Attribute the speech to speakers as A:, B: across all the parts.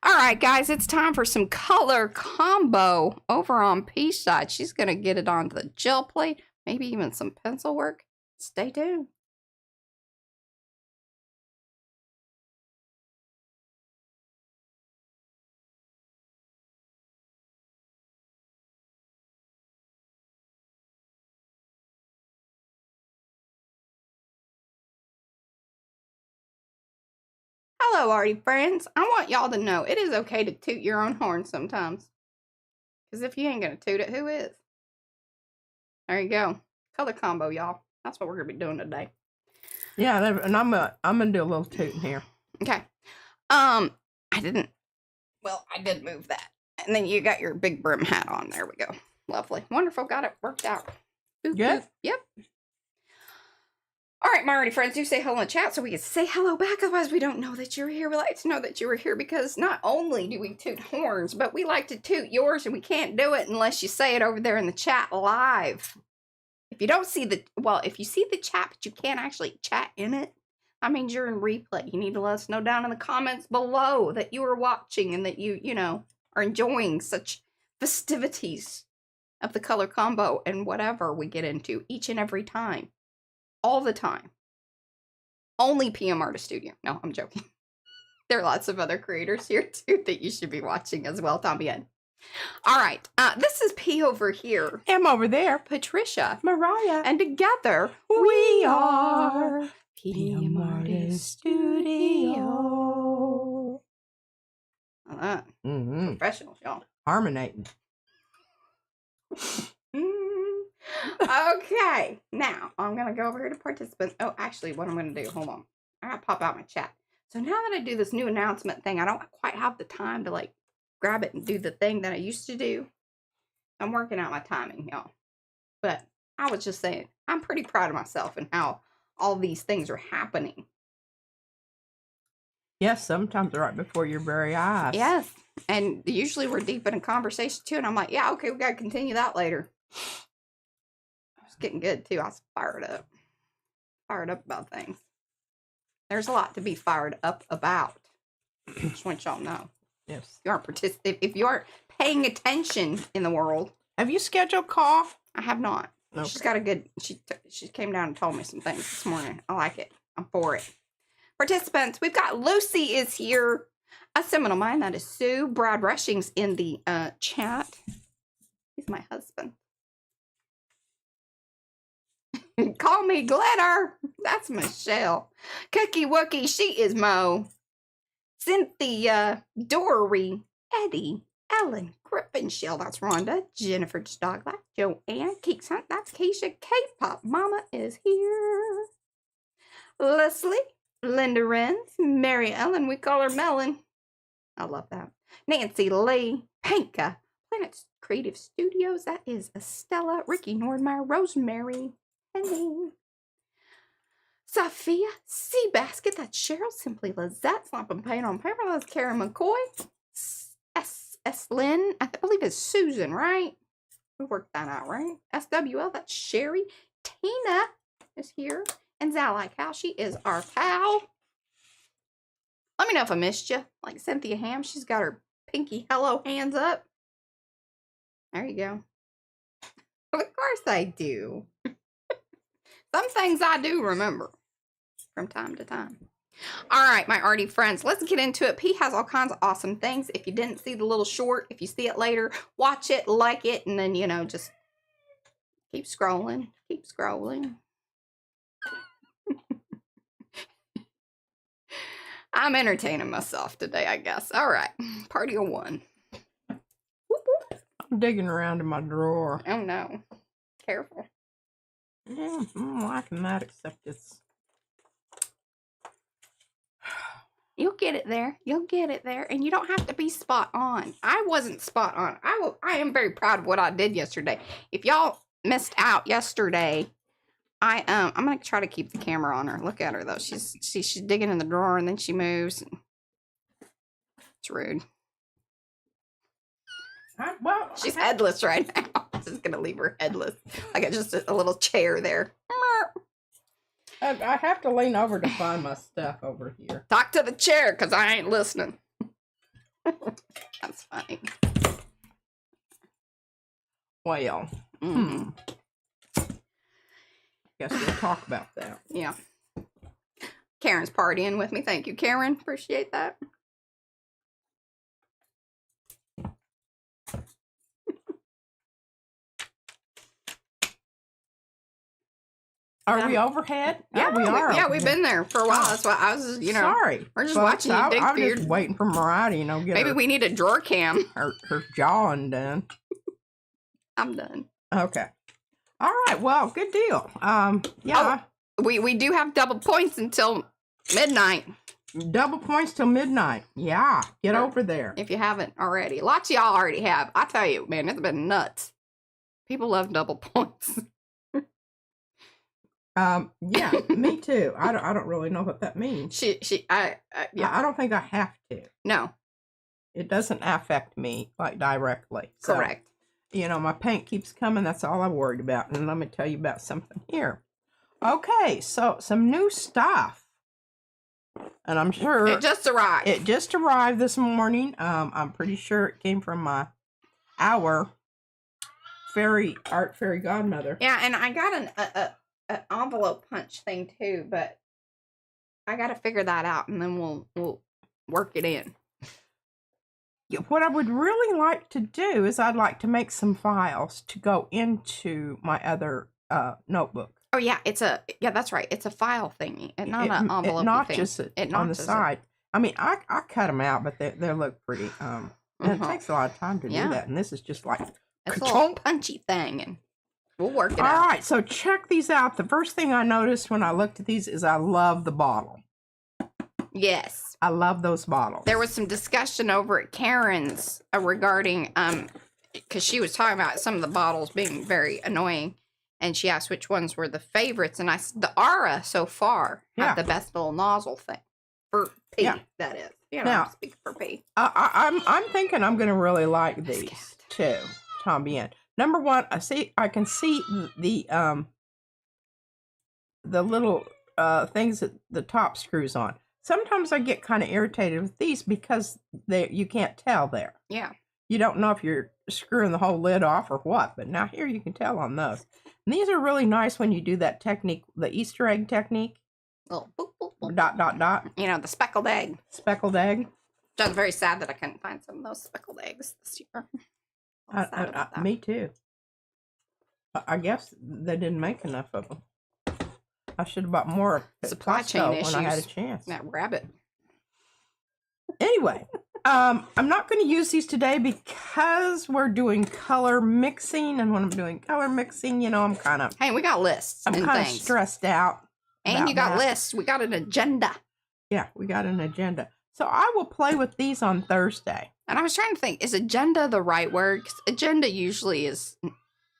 A: All right, guys, it's time for some color combo over on P's side. She's going to get it on the gel plate, maybe even some pencil work. Stay tuned. Hello, Arty friends. I want y'all to know it is okay to toot your own horn sometimes. Because if you ain't going to toot it, who is? There you go. Color combo, y'all. That's what we're going to be doing today.
B: Yeah, and I'm gonna do a little tooting here.
A: Okay. I did move that. And then you got your big brim hat on. There we go. Lovely. Wonderful. Got it worked out. Boop,
B: Good?
A: boop. Yep. All right, my Arty friends, do say hello in the chat so we can say hello back. Otherwise, we don't know that you're here. We like to know that you were here because not only do we toot horns, but we like to toot yours, and we can't do it unless you say it over there in the chat live. If you don't see if you see the chat, but you can't actually chat in it, that means you're in replay. You need to let us know down in the comments below that you are watching and that you are enjoying such festivities of the color combo and whatever we get into each and every time. All the time. Only PM Artist Studio. No, I'm joking. There are lots of other creators here too that you should be watching as well. También. All right. This is P over here.
B: M over there.
A: Patricia.
B: Mariah.
A: And together we are PM Artist Studio. Professionals, y'all.
B: Harmonating.
A: Okay, now I'm gonna go over here to participants. Oh, actually, what I'm gonna do, hold on, I gotta pop out my chat. So now that I do this new announcement thing, I don't quite have the time to like grab it and do the thing that I used to do. I'm working out my timing, y'all. But I was just saying, I'm pretty proud of myself and how all these things are happening.
B: Yes, sometimes right before your very eyes.
A: Yes, and usually we're deep in a conversation too, and I'm like, yeah, okay, we gotta continue that later. Getting good too. I was fired up about things. There's a lot to be fired up about. Just want y'all know.
B: Yes.
A: If you aren't paying attention in the world.
B: Have you scheduled call?
A: I have not. Okay. She's got a good. She came down and told me some things this morning. I like it. I'm for it. Participants, we've got Lucy is here. A seminal mine, that is Sue. Brad Rushing's in the chat. He's my husband. Call me Glitter. That's Michelle. Cookie Wookie, she is Mo. Cynthia, Dory, Eddie, Ellen, Griffinshell, that's Rhonda. Jennifer Stoglack, Joanne, Keeks Hunt, that's Keisha. K-Pop Mama is here. Leslie, Linda Renz, Mary Ellen, we call her Melon. I love that. Nancy Lee, Panka, Planet Creative Studios, that is Estella, Ricky Nordmeyer, Rosemary. Hey. Sophia, Seabasket, that's Cheryl, Simply Lizette, Slump and Paint on Paper, that's Karen McCoy, S. Lynn, I believe it's Susan, right? We worked that out, right? SWL, that's Sherry, Tina is here, and Zalai Cow, she is our pal. Let me know if I missed you, like Cynthia Ham, she's got her pinky hello hands up. There you go. Of course I do. Some things I do remember from time to time. All right, my Arty friends, let's get into it. P has all kinds of awesome things. If you didn't see the little short, if you see it later, watch it, like it, and then, just keep scrolling. Keep scrolling. I'm entertaining myself today, I guess. All right, party of one.
B: I'm digging around in my drawer.
A: Oh, no. Careful.
B: Yeah, I'm liking that, except it's...
A: You'll get it there. You'll get it there. And you don't have to be spot on. I wasn't spot on. I am very proud of what I did yesterday. If y'all missed out yesterday, I'm going to try to keep the camera on her. Look at her, though. She's digging in the drawer, and then she moves. It's rude. She's headless right now. I'm just going to leave her headless. I got just a little chair there.
B: I have to lean over to find my stuff over here.
A: Talk to the chair, because I ain't listening. That's funny.
B: Well, guess we'll talk about that.
A: Yeah. Karen's partying with me. Thank you, Karen. Appreciate that.
B: Are we overhead?
A: Yeah,
B: we are.
A: Yeah, we've been there for a while. That's why I was,
B: Sorry.
A: we're just watching you dig
B: I'm
A: through
B: just waiting for Mariah to, get
A: maybe we need a drawer cam.
B: her jaw undone.
A: I'm done.
B: Okay. All right. Well, good deal. Yeah.
A: Oh, we do have double points until midnight.
B: Double points till midnight. Yeah. Get over there.
A: If you haven't already. Lots of y'all already have. I tell you, man, it's been nuts. People love double points.
B: Yeah, me too. I don't really know what that means.
A: Yeah.
B: I don't think I have to.
A: No.
B: It doesn't affect me like directly.
A: Correct.
B: So, my paint keeps coming. That's all I'm worried about. And let me tell you about something here. Okay, so some new stuff. And I'm sure
A: it just arrived.
B: It just arrived this morning. I'm pretty sure it came from our art fairy godmother.
A: Yeah, and I got an envelope punch thing too, but I got to figure that out, and then we'll work it in.
B: What I would really like to do is I'd like to make some files to go into my other notebook.
A: Oh yeah, that's right. It's a file thingy, and not an envelope thing.
B: Notches it on the side. I mean, I cut them out, but they look pretty. And it takes a lot of time to do that, and this is just like
A: it's a little punchy thing, and we'll work it out.
B: All right, so check these out. The first thing I noticed when I looked at these is I love the bottle.
A: Yes.
B: I love those bottles.
A: There was some discussion over at Karen's regarding, because she was talking about some of the bottles being very annoying, and she asked which ones were the favorites, and I said the Aura so far have the best little nozzle thing. For P, that is. Now, speaking for P.
B: I'm thinking I'm going to really like these, too. Tom Bien. Number one, I can see the little things that the top screws on. Sometimes I get kind of irritated with these because you can't tell there.
A: Yeah.
B: You don't know if you're screwing the whole lid off or what, but now here you can tell on those. And these are really nice when you do that technique, the Easter egg technique.
A: Oh, boop, boop, boop.
B: Dot, dot, dot.
A: The speckled egg.
B: Speckled egg.
A: I was very sad that I couldn't find some of those speckled eggs this year.
B: Me too. I guess they didn't make enough of them. I should have bought more at
A: supply chain issues
B: when I had a chance.
A: That rabbit.
B: Anyway, I'm not going to use these today because we're doing color mixing, and when I'm doing color mixing, I'm kind of
A: we got lists.
B: I'm kind of stressed out.
A: And you got lists. We got an agenda.
B: Yeah, we got an agenda. So I will play with these on Thursday.
A: And I was trying to think, is agenda the right word? 'Cause agenda usually is,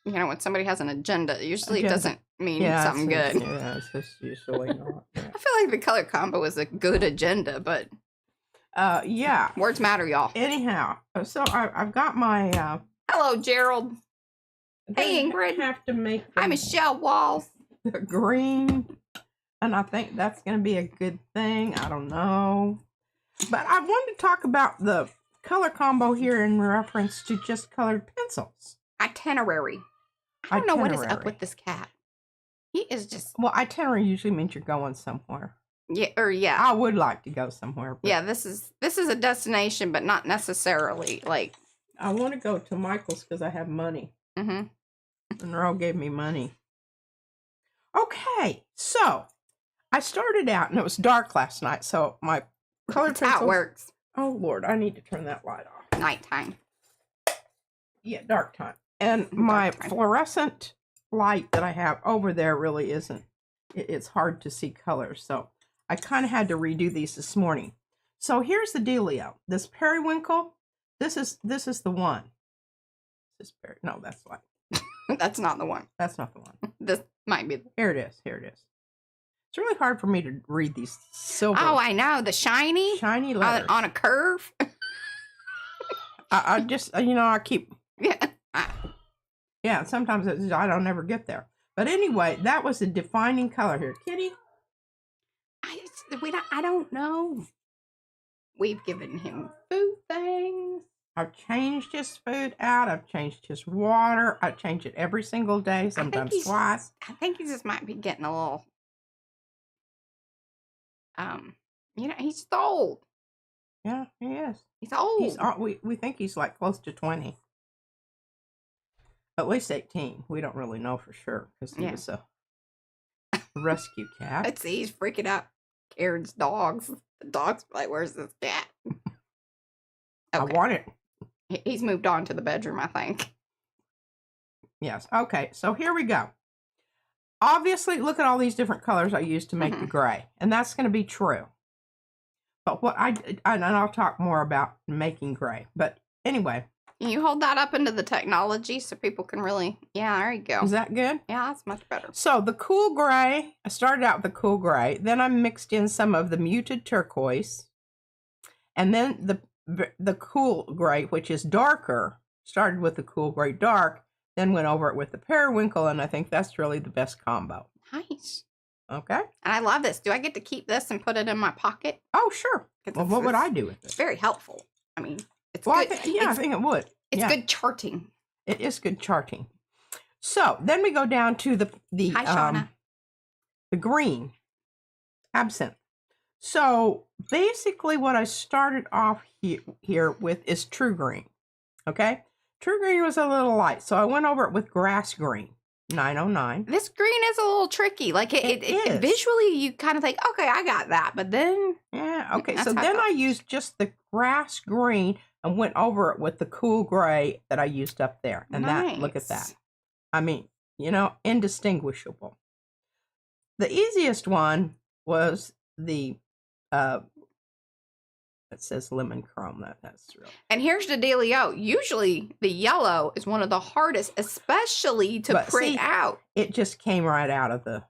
A: when somebody has an agenda, usually it doesn't mean something good.
B: Yeah, it's just usually not. Yeah.
A: I feel like the color combo is a good agenda, but
B: yeah,
A: words matter, y'all.
B: Anyhow, so I've got my
A: hello, Gerald. Hey, Ingrid.
B: Have to make.
A: Hi, Michelle Walls.
B: Green, and I think that's going to be a good thing. I don't know, but I wanted to talk about the color combo here in reference to just colored pencils.
A: Itinerary. I don't know what is up with this cat. He is just...
B: Well, itinerary usually means you're going somewhere.
A: Yeah.
B: I would like to go somewhere.
A: Yeah, this is a destination, but not necessarily, like...
B: I want to go to Michael's because I have money.
A: Mm-hmm.
B: And Earl gave me money. Okay, so I started out, and it was dark last night, so my colored pencils...
A: That's how it works.
B: Oh, Lord, I need to turn that light off.
A: Nighttime.
B: Yeah, dark time. And my fluorescent light that I have over there really isn't. It's hard to see colors, so I kind of had to redo these this morning. So here's the dealio. This periwinkle, this is the one. No, that's like
A: that's not the one.
B: That's not the one.
A: This might be.
B: Here it is. Here it is. It's really hard for me to read these silver.
A: Oh, I know, the shiny
B: letters
A: on a curve.
B: I just I keep.
A: Yeah.
B: Yeah, sometimes I don't ever get there. But anyway, that was a defining color here. Kitty?
A: I don't know. We've given him food things.
B: I've changed his food out. I've changed his water. I change it every single day, sometimes twice.
A: I think he just might be getting a little, he's old.
B: Yeah, he is.
A: He's old.
B: We think he's like close to 20. At least 18. We don't really know for sure because he was a rescue cat.
A: Let's see, he's freaking out Karen's dogs. The dog's like, where's this cat?
B: Okay. I want it.
A: He's moved on to the bedroom, I think.
B: Yes. Okay, so here we go. Obviously, look at all these different colors I used to make the gray. And that's going to be true. But what and I'll talk more about making gray. But anyway.
A: Can you hold that up into the technology so people can really... Yeah, there you go.
B: Is that good?
A: Yeah, that's much better.
B: So the cool gray, I started out with the cool gray. Then I mixed in some of the muted turquoise. And then the cool gray, which is darker, started with the cool gray dark, then went over it with the periwinkle, and I think that's really the best combo.
A: Nice.
B: Okay.
A: And I love this. Do I get to keep this and put it in my pocket?
B: Oh, sure. Well, what would I do with it?
A: It's very helpful. I mean, it's
B: good.
A: I
B: think it would.
A: It's good charting.
B: It is good charting. So then we go down to the green absinthe. So basically what I started off here with is true green. Okay? True green was a little light, so I went over it with grass green, 909.
A: This green is a little tricky. Like it visually, you kind of think, okay, I got that, but then
B: okay. So then I used just the grass green and went over it with the cool gray that I used up there, and look at that. I mean, indistinguishable. The easiest one was the it says lemon chrome. That's real.
A: And here's the dealio. Usually the yellow is one of the hardest, especially to print out.
B: It just came right out of the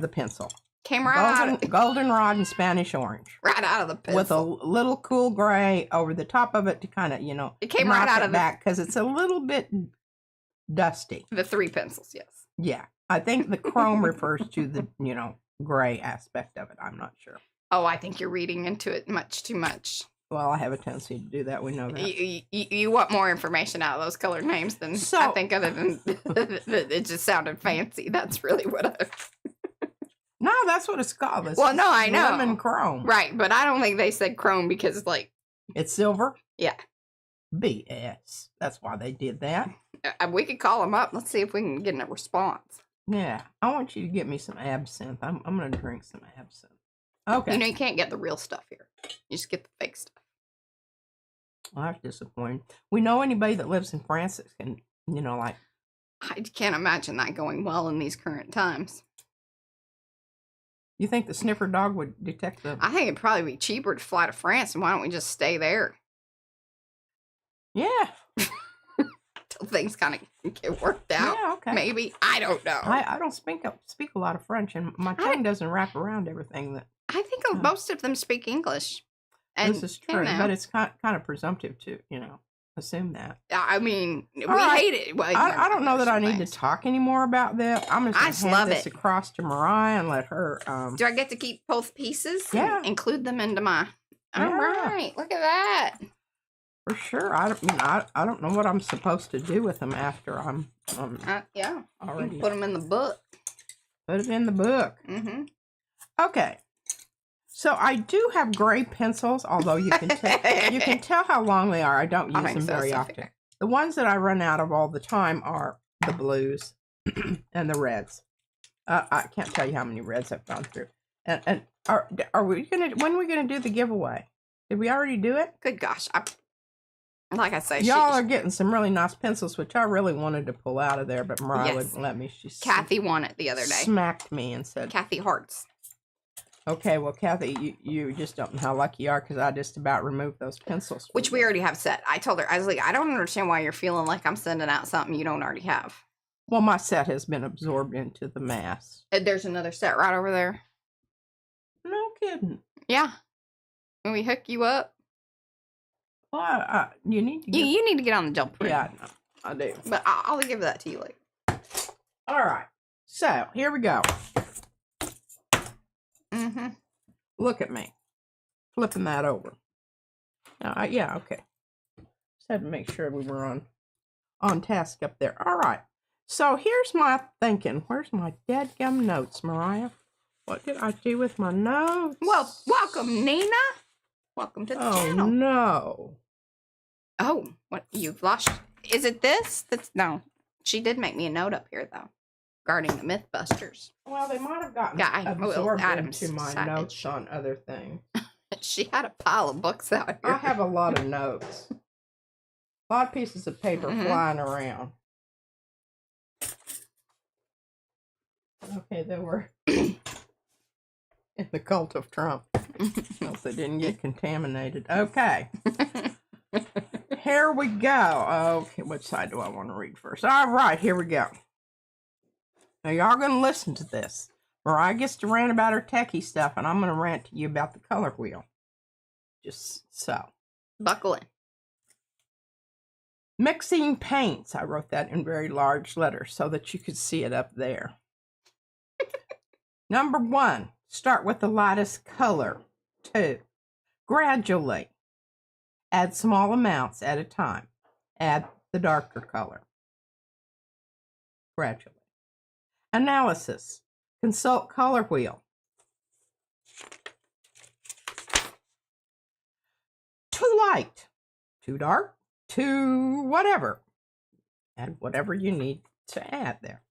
B: pencil.
A: Came right out of
B: goldenrod and Spanish orange.
A: Right out of the pencil.
B: With a little cool gray over the top of it to kind of,
A: it came right out of the
B: back because it's a little bit dusty.
A: The 3 pencils, yes.
B: Yeah. I think the chrome refers to the, gray aspect of it. I'm not sure.
A: Oh, I think you're reading into it much too much.
B: Well, I have a tendency to do that. We know that.
A: You want more information out of those colored names than I think, other than it just sounded fancy. That's really what I...
B: No, that's what it's called.
A: Well, no, I know.
B: Lemon chrome.
A: Right, but I don't think they said chrome because,
B: it's silver?
A: Yeah.
B: BS. That's why they did that.
A: We could call them up. Let's see if we can get a response.
B: Yeah. I want you to get me some absinthe. I'm going to drink some absinthe. Okay.
A: You can't get the real stuff here. You just get the fake stuff.
B: Well, that's disappointing. We know anybody that lives in France that can,
A: I can't imagine that going well in these current times.
B: You think the sniffer dog would detect the...
A: I think it'd probably be cheaper to fly to France, and why don't we just stay there?
B: Yeah.
A: Till things kind of get worked out.
B: Yeah, okay.
A: Maybe. I don't know.
B: I don't speak a lot of French, and my tongue doesn't wrap around everything that...
A: I think most of them speak English. And,
B: this is true, but it's kind of presumptive to, assume that.
A: I mean, hate it. Well,
B: I don't know that I need to talk anymore about that. I'm just going to hand this across to Mariah and let her...
A: Do I get to keep both pieces?
B: Yeah.
A: And include them into my... All right, look at that.
B: For sure. I don't know what I'm supposed to do with them after I'm
A: yeah.
B: Already.
A: Put them in the book.
B: Put it in the book.
A: Mm-hmm.
B: Okay. So I do have gray pencils, although you can tell how long they are. I don't use them very often. The ones that I run out of all the time are the blues and the reds. I can't tell you how many reds I've gone through. And are we when are we gonna do the giveaway? Did we already do it?
A: Good gosh, like I say,
B: y'all are getting some really nice pencils, which I really wanted to pull out of there, but Mariah wouldn't let me.
A: Kathy won it the other day.
B: Smacked me and said,
A: "Kathy Hearts."
B: Okay, well, Kathy, you just don't know how lucky you are because I just about removed those pencils.
A: Which we already have set. I told her, I was like, I don't understand why you're feeling like I'm sending out something you don't already have.
B: Well, my set has been absorbed into the mass.
A: There's another set right over there.
B: No kidding.
A: Yeah. When we hook you up.
B: Well, you need to get...
A: You need to get on the jump.
B: Yeah, I do.
A: But I'll give that to you later.
B: All right. So, here we go.
A: Mm-hmm.
B: Look at me. Flipping that over. Yeah, okay. Just had to make sure we were on task up there. All right. So here's my thinking. Where's my dadgum notes, Mariah? What did I do with my notes?
A: Well, welcome, Nina. Welcome to the channel.
B: Oh, no.
A: Oh, what? You've lost. Is it this? No. She did make me a note up here, though, regarding the Mythbusters.
B: Well, they might have gotten
A: Will
B: absorbed
A: Adams
B: into my
A: savage.
B: notes on other things.
A: She had a pile of books out here.
B: I have a lot of notes. A lot of pieces of paper flying around. Okay, they were in the cult of Trump. Else they didn't get contaminated. Okay. Here we go. Okay, which side do I want to read first? All right, here we go. Now, y'all going to listen to this. Mariah gets to rant about her techie stuff, and I'm going to rant to you about the color wheel. Just so.
A: Buckle in.
B: Mixing paints. I wrote that in very large letters so that you could see it up there. Number 1, start with the lightest color. 2, gradually. Add small amounts at a time. Add the darker color. Gradually. Analysis. Consult color wheel. Too light. Too dark. Too whatever. Add whatever you need to add there.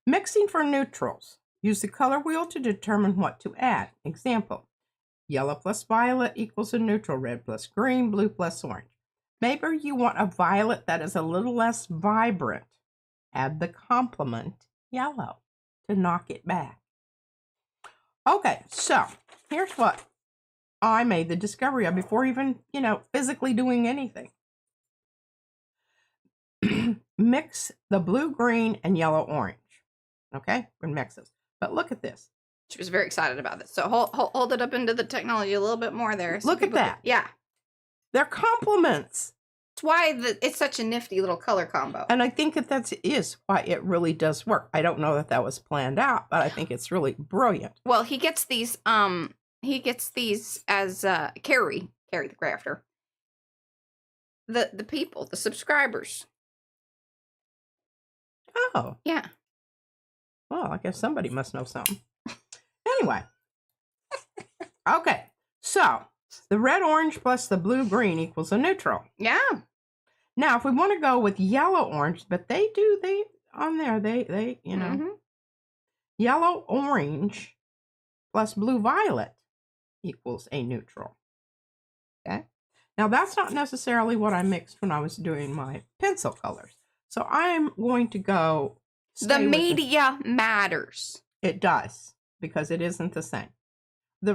B: Mixing for neutrals. Use the color wheel to determine what to add. Example. Yellow plus violet equals a neutral. Red plus green. Blue plus orange. Maybe you want a violet that is a little less vibrant. Add the complement yellow to knock it back. Okay, so here's what I made the discovery of before even, physically doing anything. Mix the blue, green, and yellow, orange. Okay, we're going to mix this. But look at this.
A: She was very excited about this. So hold it up into the technology a little bit more there. So
B: look at that.
A: Yeah.
B: They're complements.
A: That's why it's such a nifty little color combo.
B: And I think that is why it really does work. I don't know that was planned out, but I think it's really brilliant.
A: Well, he gets these as Carrie the crafter. The people, the subscribers.
B: Oh.
A: Yeah.
B: Well, I guess somebody must know something. Anyway. Okay. So, the red, orange plus the blue, green equals a neutral.
A: Yeah.
B: Now, if we want to go with yellow, orange, but they yellow, orange plus blue, violet equals a neutral. Okay. Now, that's not necessarily what I mixed when I was doing my pencil colors. So, I am going to go.
A: The media matters.
B: It does, because it isn't the same.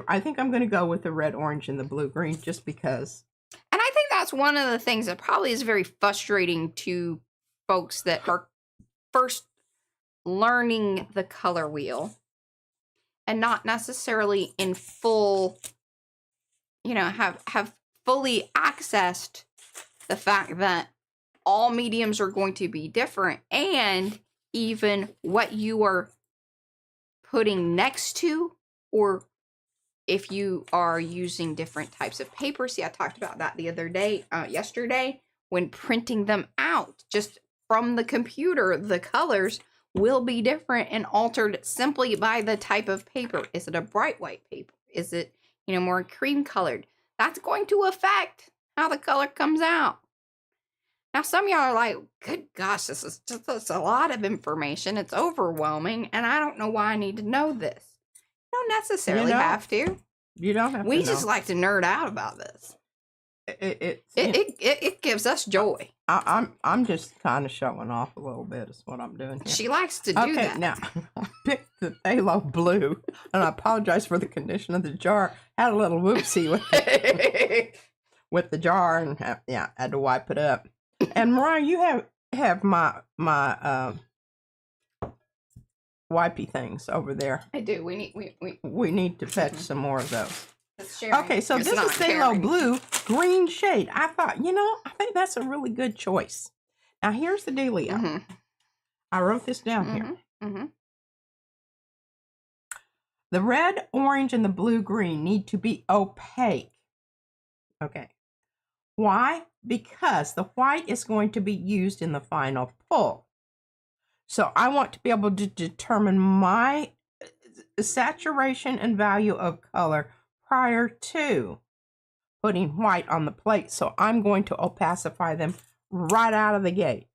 B: I think I'm going to go with the red, orange, and the blue, green, just because.
A: And I think that's one of the things that probably is very frustrating to folks that are first learning the color wheel and not necessarily in full, have fully accessed the fact that all mediums are going to be different, and even what you are putting next to, or if you are using different types of paper. See, I talked about that the other day, yesterday, when printing them out just from the computer, the colors will be different and altered simply by the type of paper. Is it a bright white paper? Is it, more cream colored? That's going to affect how the color comes out. Now, some of y'all are like, good gosh, that's a lot of information. It's overwhelming, and I don't know why I need to know this. You don't necessarily have to.
B: You don't have to.
A: We just like to nerd out about this. It gives us joy.
B: I'm just kind of showing off a little bit is what I'm doing here.
A: She likes to do that.
B: Okay, now, I picked the phthalo blue, and I apologize for the condition of the jar. Had a little whoopsie with the jar, and had to wipe it up. And Mariah, you have my wipey things over there.
A: I do.
B: We need to fetch some more of those.
A: Sharing.
B: Okay, so
A: It's
B: this
A: not
B: is phthalo
A: caring.
B: blue, green shade. I thought, I think that's a really good choice. Now, here's the dealio.
A: Mm-hmm.
B: I wrote this down here.
A: Mm-hmm.
B: The red, orange, and the blue, green need to be opaque. Okay. Why? Because the white is going to be used in the final pull. So I want to be able to determine my saturation and value of color prior to putting white on the plate. So I'm going to opacify them right out of the gate.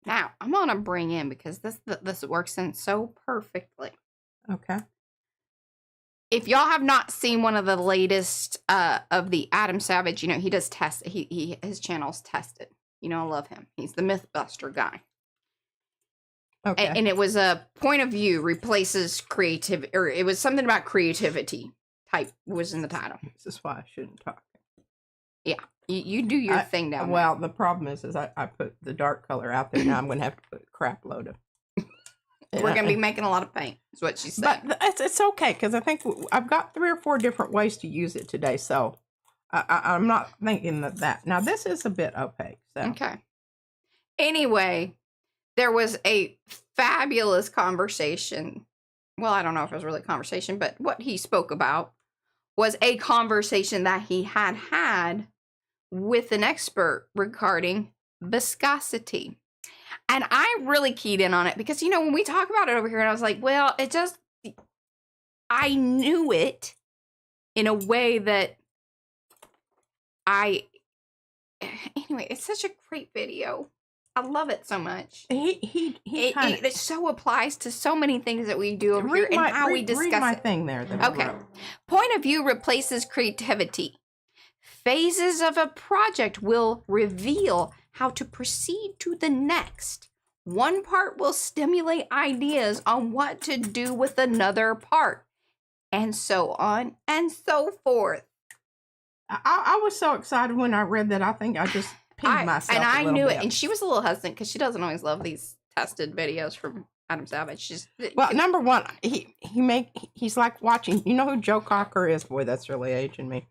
A: Now, I'm going to bring in, because this works in so perfectly.
B: Okay.
A: If y'all have not seen one of the latest of the Adam Savage, you know, he does test. His channel's tested. You know, I love him. He's the Mythbuster guy.
B: Okay.
A: And it was a point of view replaces creativity, or it was something about creativity type was in the title.
B: This is why I shouldn't talk.
A: Yeah. You do your thing down there.
B: Well, the problem is I put the dark color out there. Now I'm going to have to put a crap load of.
A: We're going to be making a lot of paint, is what she said.
B: But it's okay, because I think I've got 3 or 4 different ways to use it today. So I'm not thinking that. Now, this is a bit opaque. So.
A: Okay. Anyway, there was a fabulous conversation. Well, I don't know if it was really a conversation, but what he spoke about was a conversation that he had with an expert regarding viscosity. And I really keyed in on it because, you know, when we talk about it over here, and I was like, well, I knew it in a way that anyway, it's such a great video. I love it so much. It so applies to so many things that we do over here and how we discuss
B: read my
A: it.
B: thing there.
A: Okay. Point of view replaces creativity. Phases of a project will reveal how to proceed to the next. One part will stimulate ideas on what to do with another part, and so on and so forth.
B: I was so excited when I read that. I think I just peed myself.
A: And I knew
B: bit.
A: it. And she was a little hesitant because she doesn't always love these tested videos from Adam Savage.
B: Well, number one, he's like watching. You know who Joe Cocker is? Boy, that's really aging me.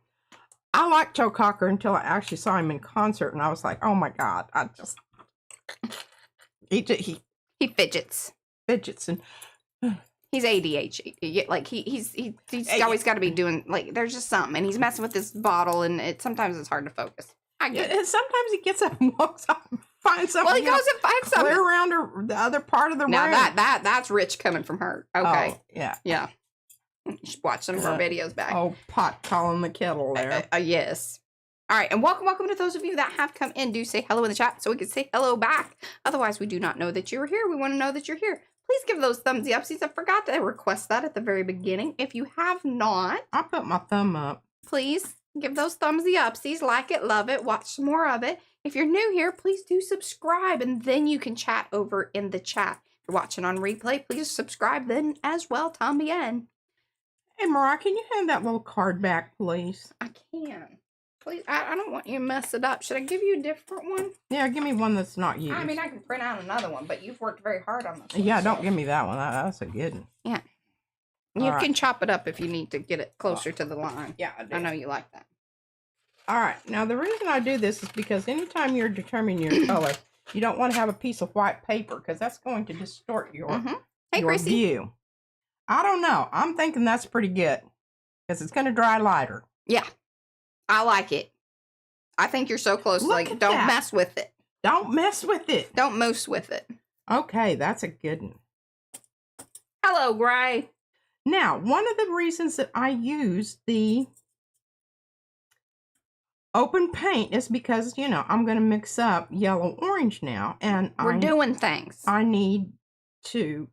B: I liked Joe Cocker until I actually saw him in concert, and I was like, oh my God, he
A: fidgets.
B: Fidgets and
A: he's ADHD. Like he's always got to be doing, like, there's just something, and he's messing with this bottle, and sometimes it's hard to focus. I get it.
B: And sometimes he gets up and walks off and finds something.
A: Well, he goes and finds something.
B: Clear around the other part of the room.
A: Now that's rich coming from her. Okay.
B: Oh, yeah.
A: Yeah. You should watch some of her videos back.
B: Oh, pot calling the kettle there.
A: Yes. All right, and welcome to those of you that have come in. Do say hello in the chat so we can say hello back. Otherwise, we do not know that you're here. We want to know that you're here. Please give those thumbs up. I forgot to request that at the very beginning. If you have not,
B: I put my thumb up.
A: Please give those thumbs upsies. Like it, love it, watch some more of it. If you're new here, please do subscribe, and then you can chat over in the chat. If you're watching on replay, please subscribe then as well. Tambien.
B: Hey, Mariah, can you hand that little card back, please?
A: I can. Please, I don't want you to mess it up. Should I give you a different one?
B: Yeah, give me one that's not used.
A: I mean, I can print out another one, but you've worked very hard on this.
B: Yeah, don't give me that one. That's a good one.
A: Yeah. You can chop it up if you need to get it closer to the line.
B: Yeah, I do.
A: I know you like that.
B: All right. Now, the reason I do this is because anytime you're determining your color, you don't want to have a piece of white paper because that's going to distort your view. I don't know. I'm thinking that's pretty good because it's going to dry lighter.
A: Yeah. I like it. I think you're so close. Like, don't mess with it.
B: Don't mess with it.
A: Don't moose with it.
B: Okay, that's a good one.
A: Hello, Gray.
B: Now, one of the reasons that I use the open paint is because, you know, I'm going to mix up yellow orange now. And
A: we're doing things.
B: I need to,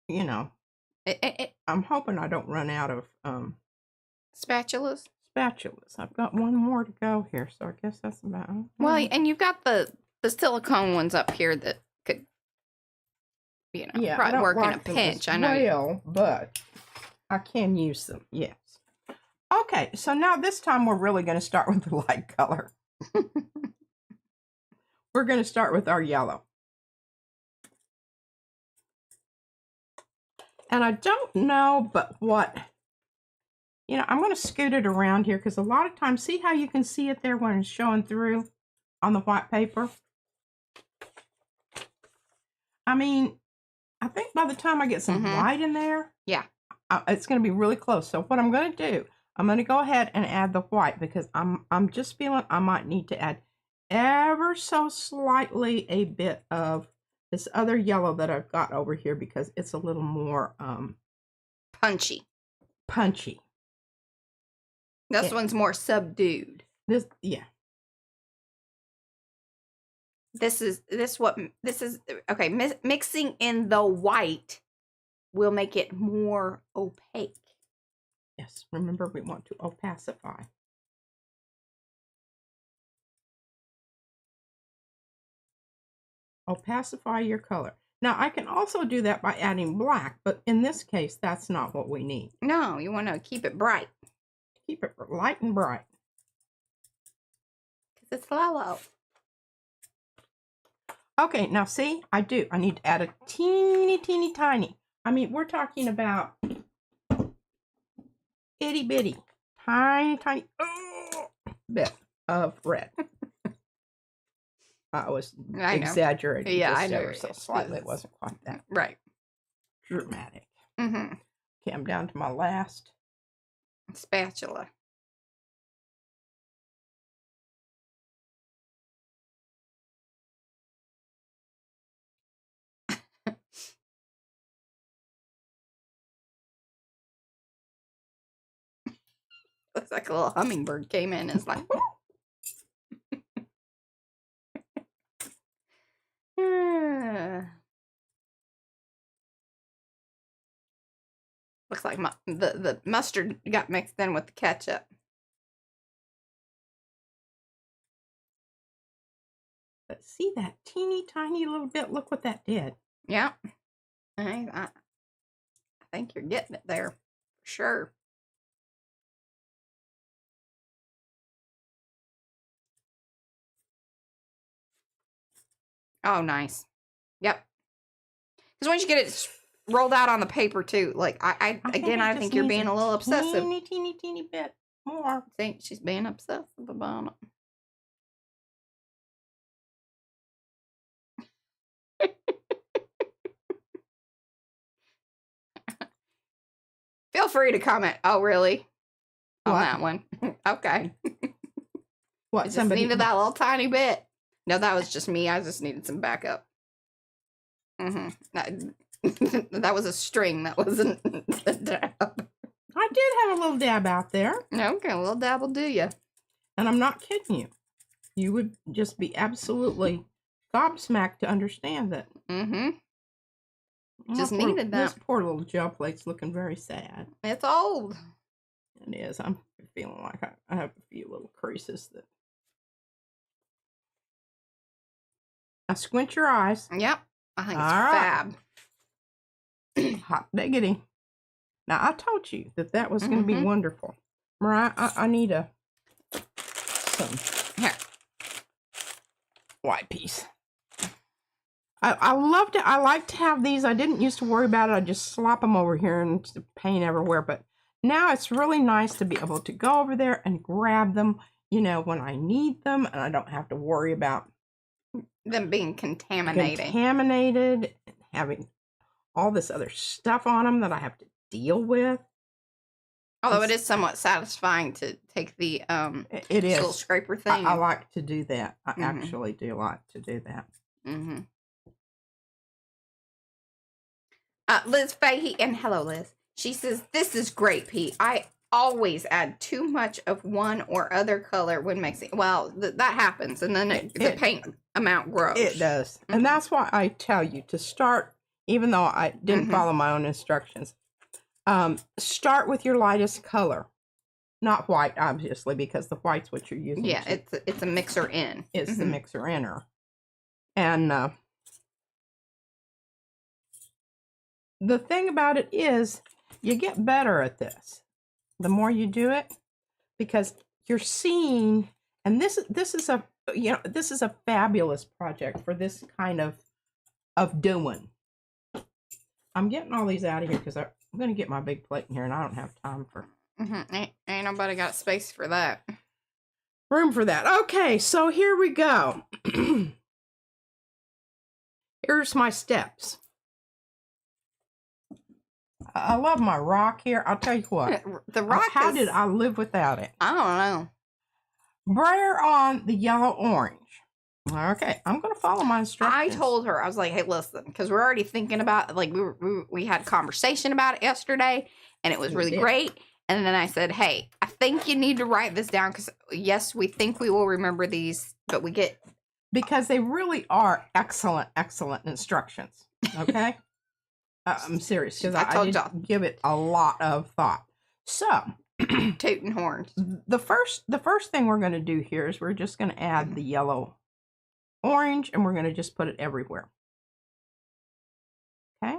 B: you know, I'm hoping I don't run out of
A: spatulas.
B: I've got one more to go here, so I guess that's about it.
A: Well, and you've got the silicone ones up here that could, you know, probably work in a pinch. I know.
B: Well, but I can use them. Yes. Okay, so now this time we're really going to start with the light color. We're going to start with our yellow. And I don't know, but what, you know, I'm going to scoot it around here because a lot of times, see how you can see it there when it's showing through on the white paper? I mean, I think by the time I get some white in there,
A: yeah,
B: it's going to be really close. So what I'm going to do, I'm going to go ahead and add the white because I'm just feeling I might need to add ever so slightly a bit of this other yellow that I've got over here because it's a little more
A: punchy.
B: Punchy.
A: This one's more subdued.
B: This, yeah.
A: This is okay. Mixing in the white will make it more opaque.
B: Yes, remember we want to opacify. Opacify your color. Now I can also do that by adding black, but in this case, that's not what we need.
A: No, you want to keep it bright.
B: Keep it light and bright.
A: Because it's yellow.
B: Okay, now see, I need to add a teeny tiny. I mean, we're talking about itty bitty, tiny bit of red. I was exaggerating.
A: Yeah, I know.
B: So slightly, it wasn't quite that
A: right.
B: Dramatic.
A: Mm-hmm.
B: Okay, I'm down to my last
A: spatula. Looks like a little hummingbird came in and it's like, looks like the mustard got mixed in with the ketchup.
B: But see that teeny tiny little bit? Look what that did.
A: Yeah. I think you're getting it there for sure. Oh, nice. Yep. Because once you get it rolled out on the paper too, like I think you're being a little obsessive.
B: Teeny bit more.
A: I think she's being obsessive about it. Feel free to comment. Oh, really? On that one. Okay.
B: What?
A: Just needed that little tiny bit. No, that was just me. I just needed some backup. That was a string. That wasn't a dab.
B: I did have a little dab out there.
A: Okay, a little dab will do you.
B: And I'm not kidding you. You would just be absolutely gobsmacked to understand that.
A: Just needed that.
B: This poor little gel plate's looking very sad.
A: It's old.
B: It is. I'm feeling like I have a few little creases that. Now squint your eyes.
A: Yep. I think it's fab.
B: Hot diggity. Now I told you that was going to be wonderful. Mariah, I need some
A: here
B: white piece. I loved it. I like to have these. I didn't used to worry about it. I just slop them over here and paint everywhere. But now it's really nice to be able to go over there and grab them, you know, when I need them. And I don't have to worry about
A: them being contaminated.
B: And having all this other stuff on them that I have to deal with.
A: Although it is somewhat satisfying to take the little scraper thing.
B: I like to do that. I actually do like to do that.
A: Liz Fahey, and hello Liz. She says, this is great, Pete. I always add too much of one or other color when mixing. Well, that happens, and then the paint amount grows.
B: It does. And that's why I tell you to start, even though I didn't follow my own instructions, start with your lightest color. Not white, obviously, because the white's what you're using.
A: Yeah, it's a mixer in.
B: It's the mixer inner. And the thing about it is, you get better at this the more you do it, because you're seeing, and this is a fabulous project for this kind of doing. I'm getting all these out of here because I'm going to get my big plate in here, and I don't have time for.
A: Ain't nobody got space for that.
B: Room for that. Okay, so here we go. Here's my steps. I love my rock here. I'll tell you what.
A: The rock
B: How
A: is,
B: did I live without it?
A: I don't know.
B: Brayer on the yellow orange. Okay, I'm going to follow my
A: I
B: instructions.
A: told her, I was like, hey, listen, because we're already thinking about, like, we had a conversation about it yesterday, and it was really great. And then I said, hey, I think you need to write this down, because, yes, we think we will remember these, but we get...
B: Because they really are excellent, excellent instructions, okay? I'm serious, because I did give it a lot of thought. So...
A: Tootin' horns.
B: The first thing we're going to do here is we're just going to add the yellow orange, and we're going to just put it everywhere. Okay?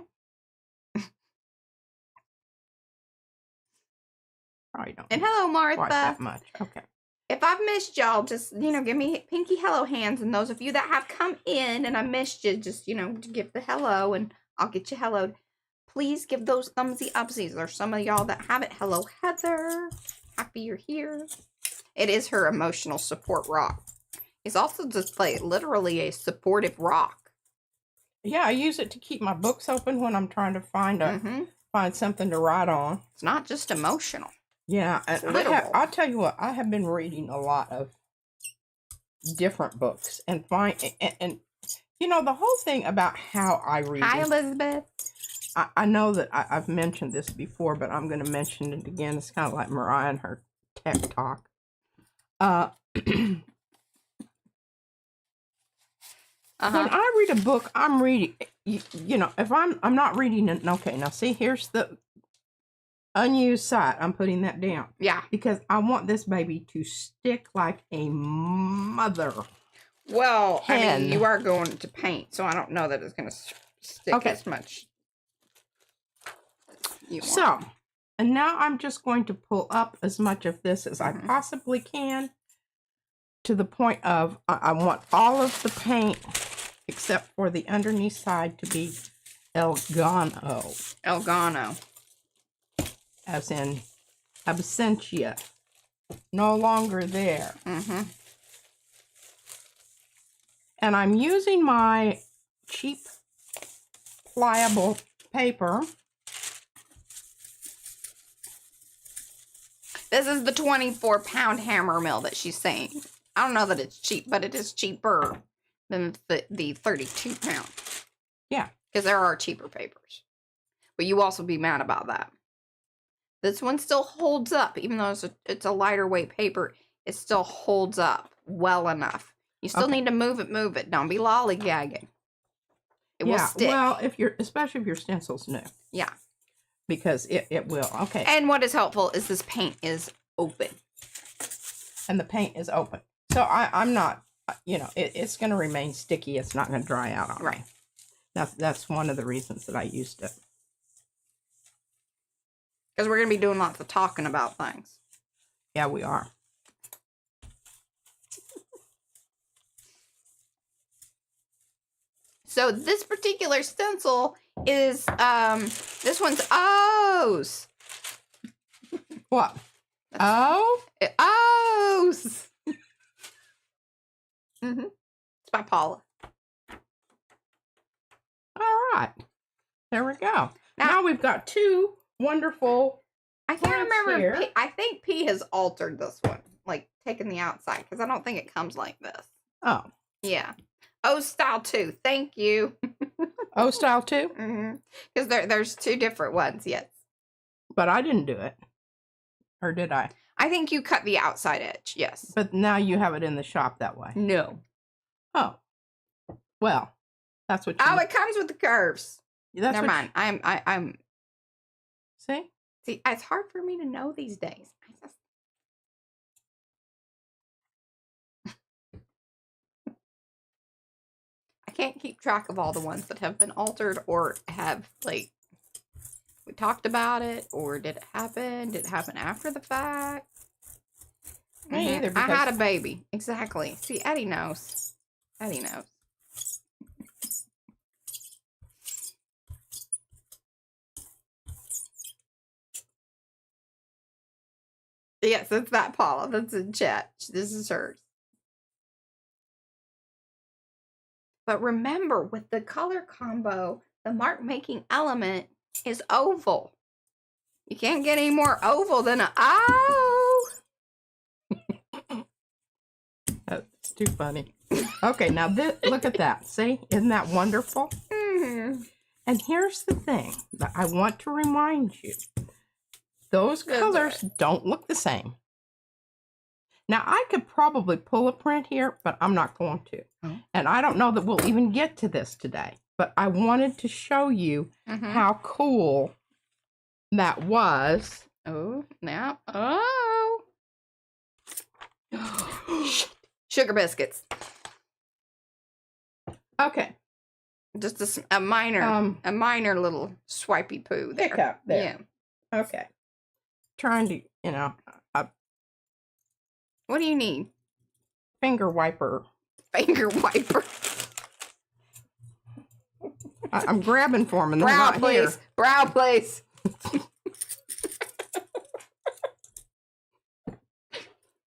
B: Probably don't.
A: And hello, Martha.
B: Quite that much. Okay.
A: If I've missed y'all, just, give me pinky hello hands. And those of you that have come in and I missed you, just, give the hello and I'll get you helloed. Please give those thumbsy upsies. There's some of y'all that haven't. Hello, Heather. Happy you're here. It is her emotional support rock. It's also just like literally a supportive rock.
B: Yeah, I use it to keep my books open when I'm trying to find something to write on.
A: It's not just emotional.
B: Yeah, and I'll tell you what, I have been reading a lot of different books and the whole thing about how I read.
A: Hi, Elizabeth.
B: I know that I've mentioned this before, but I'm going to mention it again. It's kind of like Mariah and her tech talk. When I read a book, I'm reading, if I'm not reading it, okay, now see, here's the unused side. I'm putting that down.
A: Yeah.
B: Because I want this baby to stick like a mother.
A: Well,
B: hen.
A: I mean, you are going to paint, so I don't know that it's going to stick as much.
B: So, and now I'm just going to pull up as much of this as I possibly can to the point of I want all of the paint except for the underneath side to be Elgano.
A: Elgano.
B: As in absentia. No longer there. And I'm using my cheap pliable paper.
A: This is the 24-pound hammer mill that she's saying. I don't know that it's cheap, but it is cheaper than the 32-pound.
B: Yeah.
A: Because there are cheaper papers. But you also be mad about that. This one still holds up. Even though it's a lighter weight paper, it still holds up well enough. You still need to move it. Don't be lollygagging. It will stick.
B: Well, especially if your stencil's new.
A: Yeah.
B: Because it will. Okay.
A: And what is helpful is this paint is open.
B: And the paint is open. So I'm not, it's going to remain sticky. It's not going to dry out on me. That's one of the reasons that I used it.
A: Because we're going to be doing lots of talking about things.
B: Yeah, we are.
A: So this particular stencil is, this one's O's.
B: What? Oh?
A: O's. It's by Paula.
B: All right. There we go. Now we've got two wonderful
A: I can't remember.
B: Here.
A: I think P has altered this one, like taking the outside, because I don't think it comes like this.
B: Oh.
A: Yeah. O style 2. Thank you.
B: O style 2?
A: Because there's two different ones, yes.
B: But I didn't do it. Or did I?
A: I think you cut the outside edge, yes.
B: But now you have it in the shop that way.
A: No.
B: Oh. Well, that's what you
A: it comes with the curves.
B: Never
A: mind. I'm
B: See,
A: it's hard for me to know these days. I can't keep track of all the ones that have been altered or have, like, we talked about it, or did it happen? Did it happen after the fact?
B: Me either.
A: I had a baby. Exactly. See, Eddie knows. Eddie knows. Yes, it's that Paula. That's in chat. This is hers. But remember, with the color combo, the mark making element is oval. You can't get any more oval than a O.
B: That's too funny. Okay, now look at that. See? Isn't that wonderful?
A: Mm-hmm.
B: And here's the thing that I want to remind you. Those colors don't look the same. Now, I could probably pull a print here, but I'm not going to. Oh. And I don't know that we'll even get to this today. But I wanted to show you how cool that was.
A: Oh, now. Oh. Sugar biscuits.
B: Okay.
A: Just a minor little swipey poo there.
B: Hiccup there. Yeah. Okay. Trying to,
A: what do you need?
B: Finger wiper.
A: Finger wiper.
B: I'm grabbing for him and
A: brow,
B: not
A: please.
B: Here.
A: Brow, please.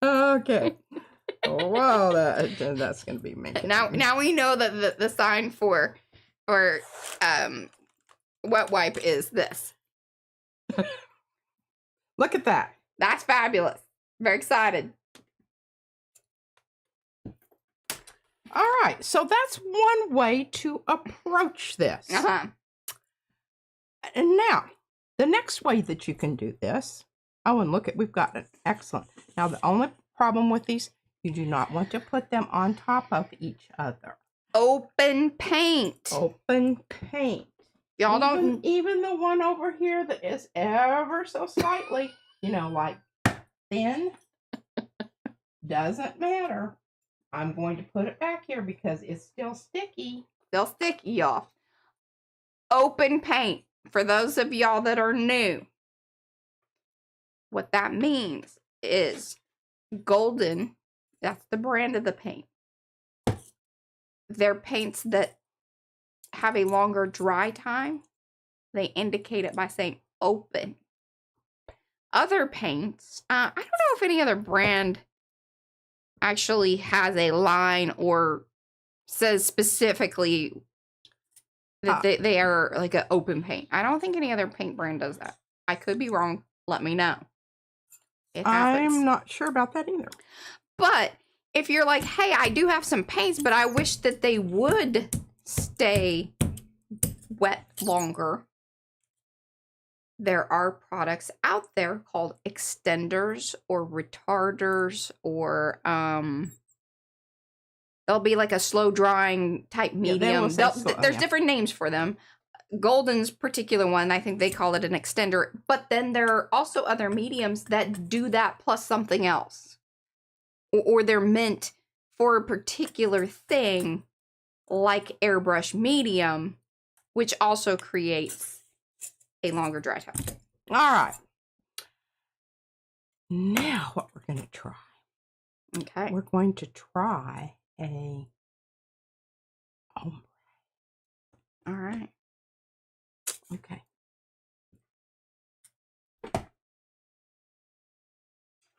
B: Okay. Well, that's going to be making.
A: Now we know that the sign for wet wipe is this.
B: Look at that.
A: That's fabulous. Very excited.
B: All right, so that's one way to approach this.
A: Uh-huh.
B: And now, the next way that you can do this, oh, and look, we've got an excellent. Now, the only problem with these, you do not want to put them on top of each other.
A: Open paint.
B: Open paint.
A: Y'all don't...
B: Even the one over here that is ever so slightly, like thin, doesn't matter. I'm going to put it back here because it's still sticky.
A: Still sticky, y'all. Open paint. For those of y'all that are new, what that means is Golden, that's the brand of the paint. They're paints that have a longer dry time. They indicate it by saying open. Other paints, I don't know if any other brand actually has a line or says specifically that they are like an open paint. I don't think any other paint brand does that. I could be wrong. Let me know. It happens.
B: I'm not sure about that either.
A: But if you're like, hey, I do have some paints, but I wish that they would stay wet longer, there are products out there called extenders or retarders or they'll be like a slow drying type medium. There's different names for them. Golden's particular one, I think they call it an extender, but then there are also other mediums that do that plus something else. Or they're meant for a particular thing like airbrush medium, which also creates a longer dry time.
B: All right. Now what we're going to try.
A: Okay.
B: We're going to try a ombre.
A: All right.
B: Okay.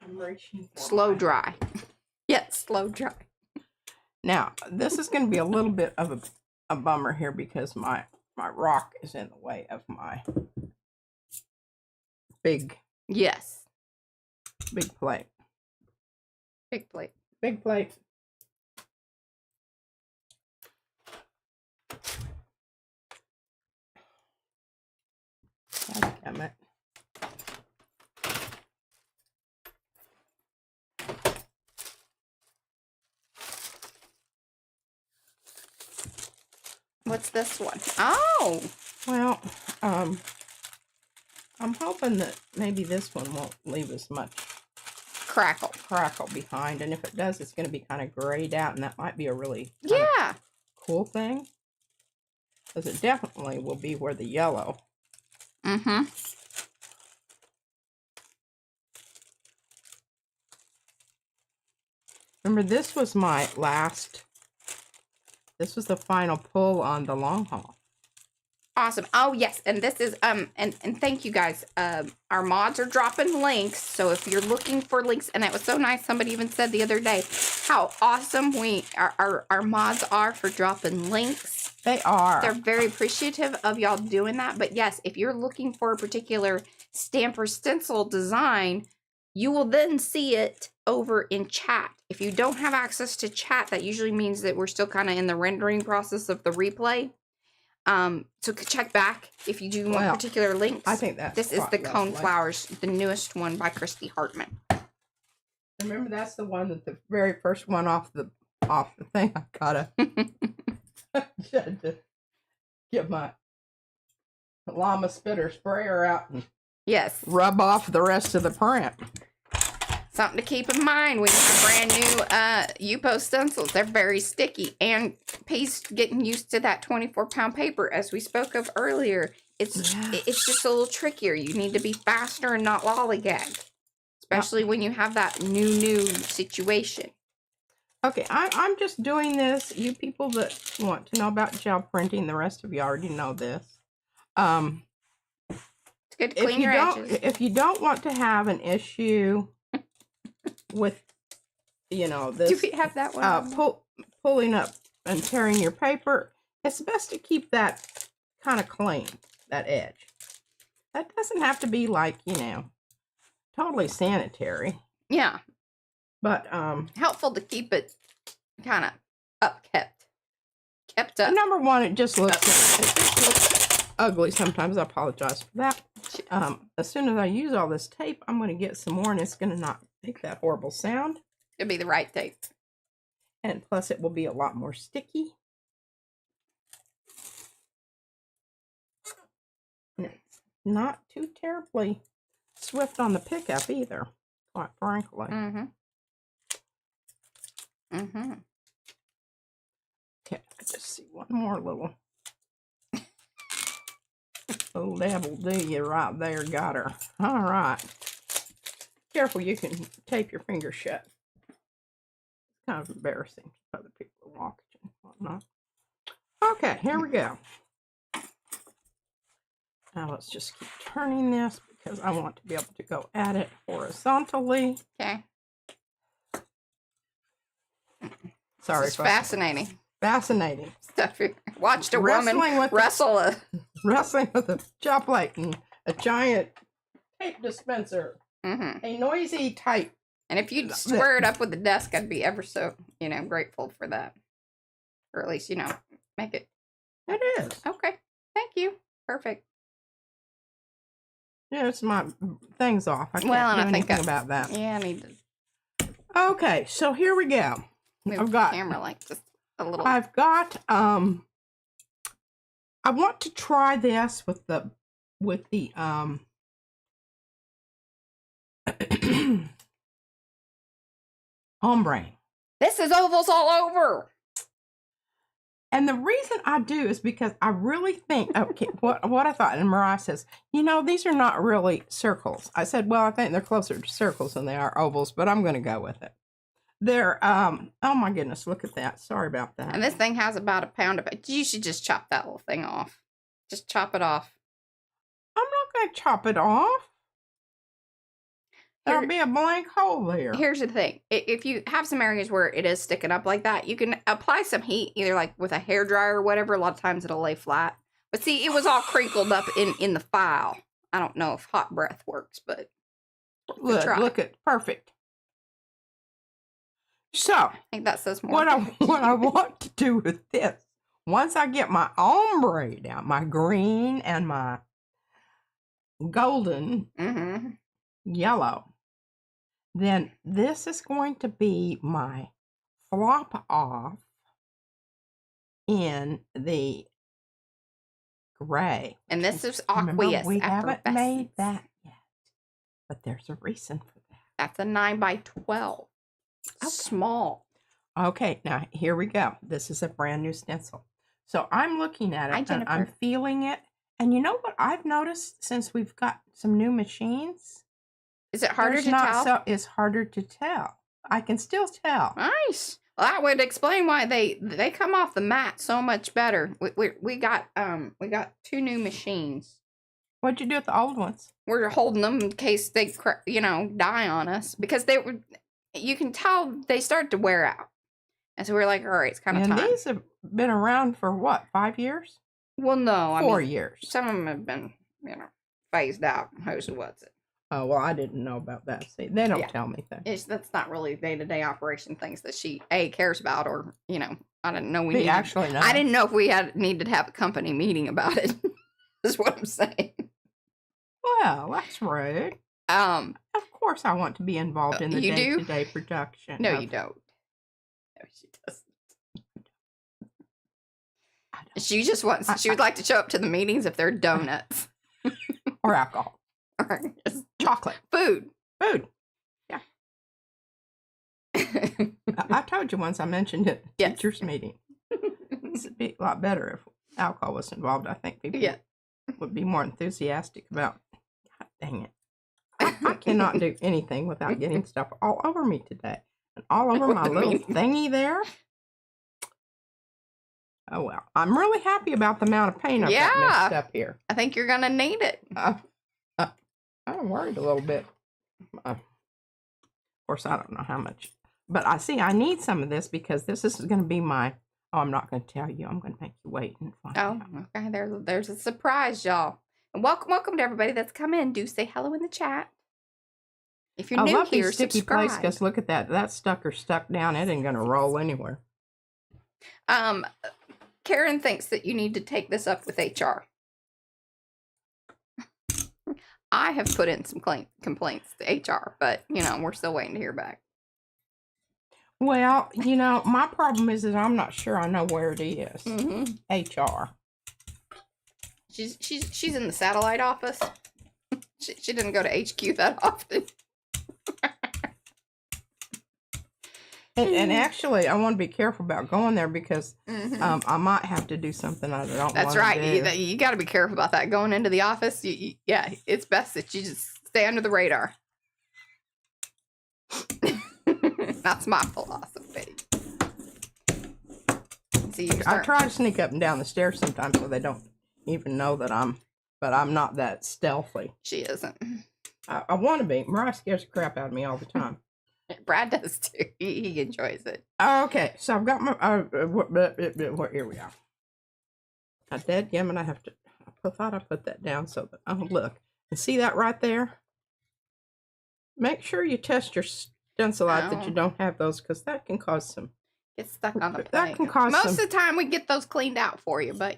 B: I'm reaching for
A: slow dry. Yes, slow dry.
B: Now, this is going to be a little bit of a bummer here because my rock is in the way of my big plate.
A: Big plate.
B: Big plate. Damn it.
A: What's this one? Oh!
B: Well, I'm hoping that maybe this one won't leave as much crackle behind, and if it does, it's going to be kind of grayed out, and that might be a really cool thing, because it definitely will be where the yellow.
A: Mm-hmm.
B: Remember, this was my last. This was the final pull on the long haul.
A: Awesome. Oh, yes. And this is, and thank you guys. Our mods are dropping links. So if you're looking for links, and it was so nice. Somebody even said the other day how awesome our mods are for dropping links.
B: They are.
A: They're very appreciative of y'all doing that. But yes, if you're looking for a particular stamp or stencil design, you will then see it over in chat. If you don't have access to chat, that usually means that we're still kind of in the rendering process of the replay. So check back if you do want particular links.
B: I think
A: this is the Cone Flowers, the newest one by Christy Hartman.
B: Remember, that's the one that the very first one off the thing. I gotta had to get my llama spitter sprayer out and rub off the rest of the print.
A: Something to keep in mind when you have brand new UPO stencils. They're very sticky, and paste getting used to that 24-pound paper, as we spoke of earlier. It's just a little trickier. You need to be faster and not lollygag, especially when you have that new situation.
B: Okay, I'm just doing this. You people that want to know about gel printing, the rest of you already know this.
A: It's good to clean your edges.
B: If you don't want to have an issue with, this.
A: Do we have that one?
B: Pulling up and tearing your paper, it's best to keep that kind of clean, that edge. That doesn't have to be like, totally sanitary.
A: Yeah.
B: But
A: helpful to keep it kind of kept up.
B: Number one, it just looks ugly sometimes. I apologize for that. As soon as I use all this tape, I'm going to get some more, and it's going to not make that horrible sound.
A: It'll be the right tape.
B: And plus, it will be a lot more sticky. And it's not too terribly swift on the pickup either, quite frankly. Okay, I just see one more little dabble do you right there. Got her. All right. Careful, you can tape your fingers shut. It's kind of embarrassing if other people are watching and whatnot. Okay, here we go. Now let's just keep turning this because I want to be able to go at it horizontally.
A: Okay.
B: Sorry.
A: It's fascinating.
B: Fascinating.
A: Stuff. Watched a woman wrestling
B: with a chop plate and a giant tape dispenser. A noisy type.
A: And if you'd square it up with the desk, I'd be ever so, grateful for that. Or at least, make it.
B: It is.
A: Okay. Thank you. Perfect.
B: Yeah, it's my thing's off. I can't do anything about that.
A: Yeah, I need to.
B: Okay, so here we go.
A: I've got the camera like just a little.
B: I've got I want to try this with the ombre.
A: This is ovals all over.
B: And the reason I do is because I really think, okay, what I thought, and Mariah says, these are not really circles. I said, well, I think they're closer to circles than they are ovals, but I'm going to go with it. They're, oh my goodness, look at that. Sorry about that.
A: And this thing has about a pound of it. You should just chop that little thing off. Just chop it off.
B: I'm not going to chop it off. There'll be a blank hole there.
A: Here's the thing. If you have some areas where it is sticking up like that, you can apply some heat, either like with a hairdryer or whatever. A lot of times it'll lay flat. But see, it was all crinkled up in the file. I don't know if hot breath works, but
B: look at perfect. So,
A: I think that says more.
B: What I want to do with this, once I get my ombre down, my green and my golden yellow, then this is going to be my flop off in the gray.
A: And this is aqueous.
B: We haven't made that yet, but there's a reason for that.
A: That's a 9x12. Okay. Small.
B: Okay, now here we go. This is a brand new stencil. So I'm looking at it and I'm feeling it. And you know what I've noticed since we've got some new machines?
A: Is it harder to tell?
B: It's harder to tell. I can still tell.
A: Nice. Well, that would explain why they come off the mat so much better. We got 2 new machines.
B: What'd you do with the old ones?
A: We're holding them in case they die on us because you can tell they start to wear out. And so we were like, all right, it's kind of
B: And
A: time.
B: these have been around for what, 5 years?
A: Well, no,
B: 4 years.
A: some of them have been, phased out. Who's what's it?
B: Oh, well, I didn't know about that. See, they don't tell me things.
A: That's not really day-to-day operation things that she cares about, or I didn't know we
B: actually know.
A: I didn't know if we needed to have a company meeting about it. Is what I'm saying.
B: Well, that's rude. Of course, I want to be involved in the day-to-day production.
A: No, you don't. No, she doesn't. She just wants. She would like to show up to the meetings if they're donuts
B: or alcohol
A: or
B: chocolate,
A: food.
B: Yeah. I told you once. I mentioned it. Yes. Teachers meeting. It'd be a lot better if alcohol was involved. I think people would be more enthusiastic about. God dang it! I cannot do anything without getting stuff all over me today, and all over my little thingy there. Oh, well. I'm really happy about the amount of paint I've got mixed up here.
A: I think you're going to need it.
B: I'm worried a little bit. Of course, I don't know how much. But I need some of this because this is going to be my... Oh, I'm not going to tell you. I'm going to make you wait and find out.
A: Okay. There's a surprise, y'all. And welcome to everybody that's come in. Do say hello in the chat. If you're new here,
B: sticky
A: subscribe.
B: Because look at that. That stuck down. It ain't going to roll anywhere.
A: Karen thinks that you need to take this up with HR. I have put in some complaints to HR, but, we're still waiting to hear back.
B: Well, my problem is that I'm not sure I know where it is. HR.
A: She's in the satellite office. She didn't go to HQ that often.
B: And actually, I want to be careful about going there because I might have to do something I don't want to do.
A: That's right. You got to be careful about that. Going into the office, it's best that you just stay under the radar. That's my philosophy. See,
B: I try to sneak up and down the stairs sometimes so they don't even know that but I'm not that stealthy.
A: She isn't.
B: I want to be. Mariah scares the crap out of me all the time.
A: Brad does too. He enjoys it.
B: Okay, so I've got my. Here we are. I dadgummit, I have to. I thought I put that down so that. Oh, look. And see that right there? Make sure you test your stencil out that you don't have those because that can cause some.
A: Get stuck on the plate.
B: That can cause
A: Most of the time we get those cleaned out for you, but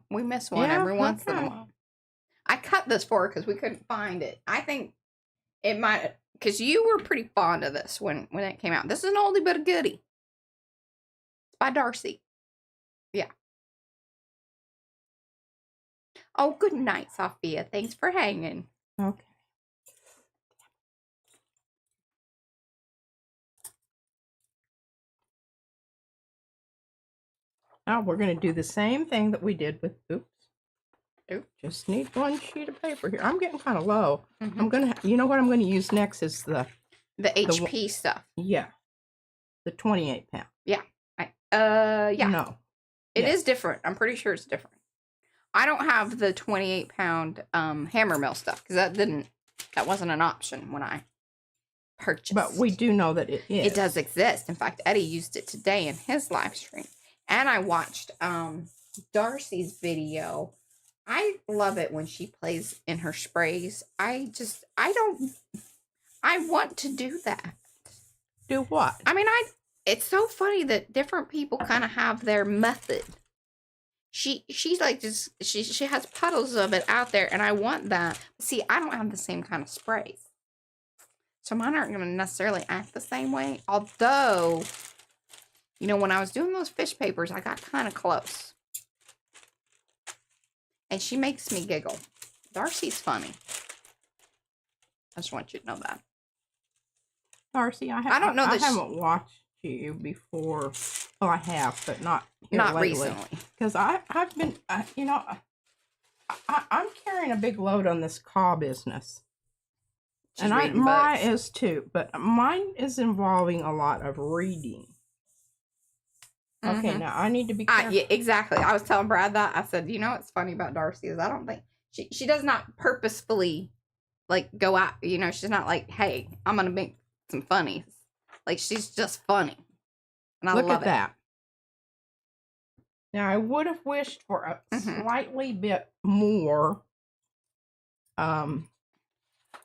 A: we miss one every once in a while. I cut this for her because we couldn't find it. I think it might. Because you were pretty fond of this when it came out. This is an oldie but a goodie. It's by Darcy. Yeah. Oh, good night, Sophia. Thanks for hanging.
B: Okay. Now we're going to do the same thing that we did with, just need one sheet of paper here. I'm getting kind of low. I'm going to, what I'm going to use next is the
A: HP stuff.
B: Yeah. The 28 pound.
A: Yeah. Yeah.
B: No.
A: It is different. I'm pretty sure it's different. I don't have the 28 pound hammer mill stuff because that wasn't an option when I purchased.
B: But we do know that it is.
A: It does exist. In fact, Eddie used it today in his live stream. And I watched Darcy's video. I love it when she plays in her sprays. I want to do that.
B: Do what?
A: I mean, it's so funny that different people kind of have their method. She's like just she has puddles of it out there, and I want that. See, I don't have the same kind of sprays, so mine aren't going to necessarily act the same way. Although, when I was doing those fish papers, I got kind of close. And she makes me giggle. Darcy's funny. I just want you to know that.
B: Darcy, I haven't watched you before. Well, I have, but not
A: recently.
B: Because I've been, I'm carrying a big load on this car business. And Mariah is too, but mine is involving a lot of reading. Okay, now I need to be careful.
A: Yeah, exactly. I was telling Brad that. I said, what's funny about Darcy is I don't think she does not purposefully go out. She's not like, hey, I'm gonna make some funnies. Like, she's just funny. And I
B: Look
A: love
B: at that. Now, I would have wished for a slightly bit more.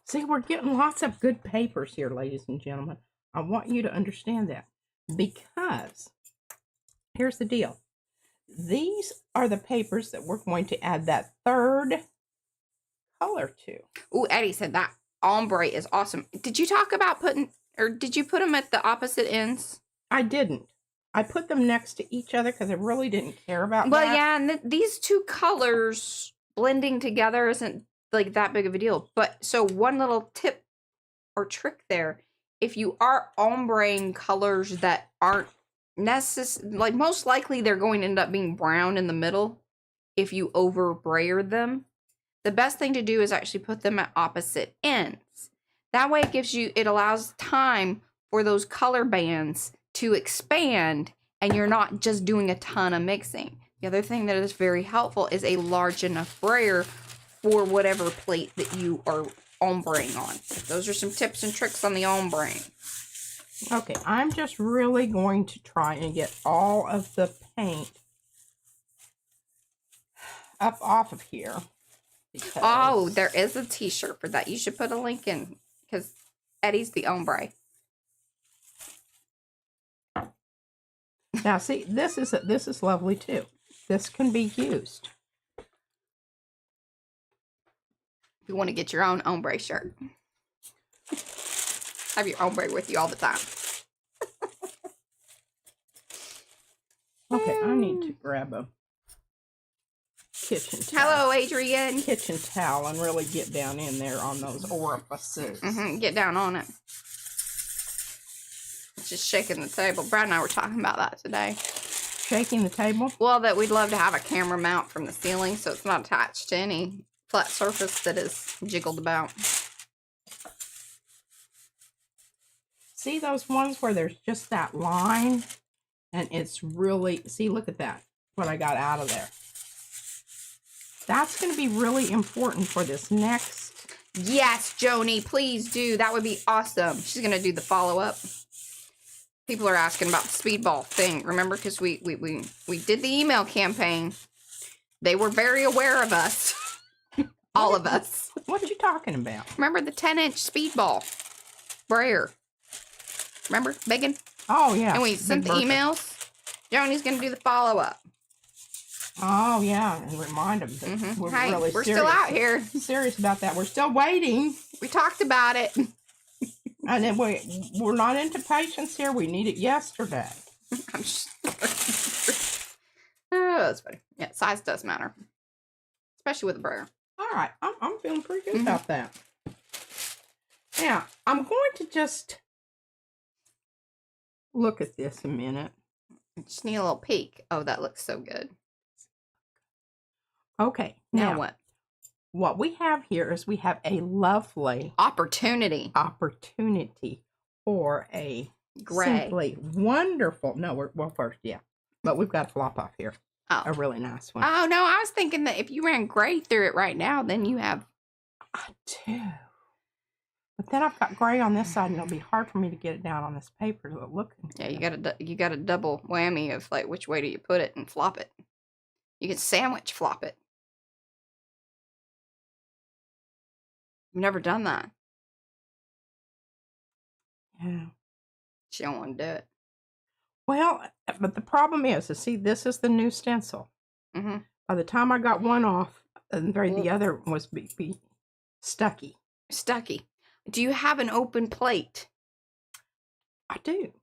B: See, we're getting lots of good papers here, ladies and gentlemen. I want you to understand that. Because, here's the deal. These are the papers that we're going to add that third color to.
A: Ooh, Eddie said that ombre is awesome. Did you talk about did you put them at the opposite ends?
B: I didn't. I put them next to each other because I really didn't care about
A: Well,
B: that.
A: yeah, and these two colors blending together isn't like that big of a deal. But so one little tip or trick there, if you are ombreing colors that aren't necessary, like most likely they're going to end up being brown in the middle if you over brayer them. The best thing to do is actually put them at opposite ends. That way it allows time for those color bands to expand and you're not just doing a ton of mixing. The other thing that is very helpful is a large enough brayer for whatever plate that you are ombreing on. Those are some tips and tricks on the ombreing.
B: Okay, I'm just really going to try and get all of the paint up off of here.
A: Oh, there is a t-shirt for that. You should put a link in because Eddie's the ombre.
B: Now, see, this is lovely too. This can be used.
A: If you want to get your own ombre shirt, have your ombre with you all the time.
B: Okay, I need to grab a kitchen towel.
A: Hello, Adrian.
B: Kitchen towel and really get down in there on those orifices.
A: Get down on it. Just shaking the table. Brad and I were talking about that today.
B: Shaking the table?
A: Well, that we'd love to have a camera mount from the ceiling so it's not attached to any flat surface that is jiggled about.
B: See those ones where there's just that line? And it's really, see, look at that. What I got out of there. That's going to be really important for this next.
A: Yes, Joni, please do. That would be awesome. She's going to do the follow-up. People are asking about the speedball thing. Remember, because we did the email campaign. They were very aware of us. All of us.
B: What are you talking about?
A: Remember the 10-inch speedball brayer? Remember? Megan?
B: Oh, yeah.
A: And we sent the emails. Joni's going to do the follow-up.
B: Oh, yeah. And remind them that we're really
A: we're
B: serious.
A: still out here.
B: Serious about that. We're still waiting.
A: We talked about it.
B: And then we're not into patience here. We need it yesterday.
A: I'm just... Oh, that's funny. Yeah, size does matter. Especially with a brayer.
B: All right. I'm feeling pretty good about that. Now, I'm going to just look at this a minute.
A: Just need a little peek. Oh, that looks so good.
B: Okay.
A: Now what?
B: What we have here is we have a lovely
A: opportunity
B: for a
A: gray.
B: Simply wonderful. No, well, first, yeah. But we've got a flop off here.
A: Oh.
B: A really nice one.
A: Oh, no, I was thinking that if you ran gray through it right now, then you have...
B: I do. But then I've got gray on this side, and it'll be hard for me to get it down on this paper to look.
A: Yeah, you got a double whammy of, like, which way do you put it and flop it. You can sandwich flop it. You've never done that.
B: Yeah.
A: She don't want to do it.
B: Well, but the problem is, see, this is the new stencil. By the time I got one off, the other was be stucky.
A: Stucky. Do you have an open plate?
B: I do.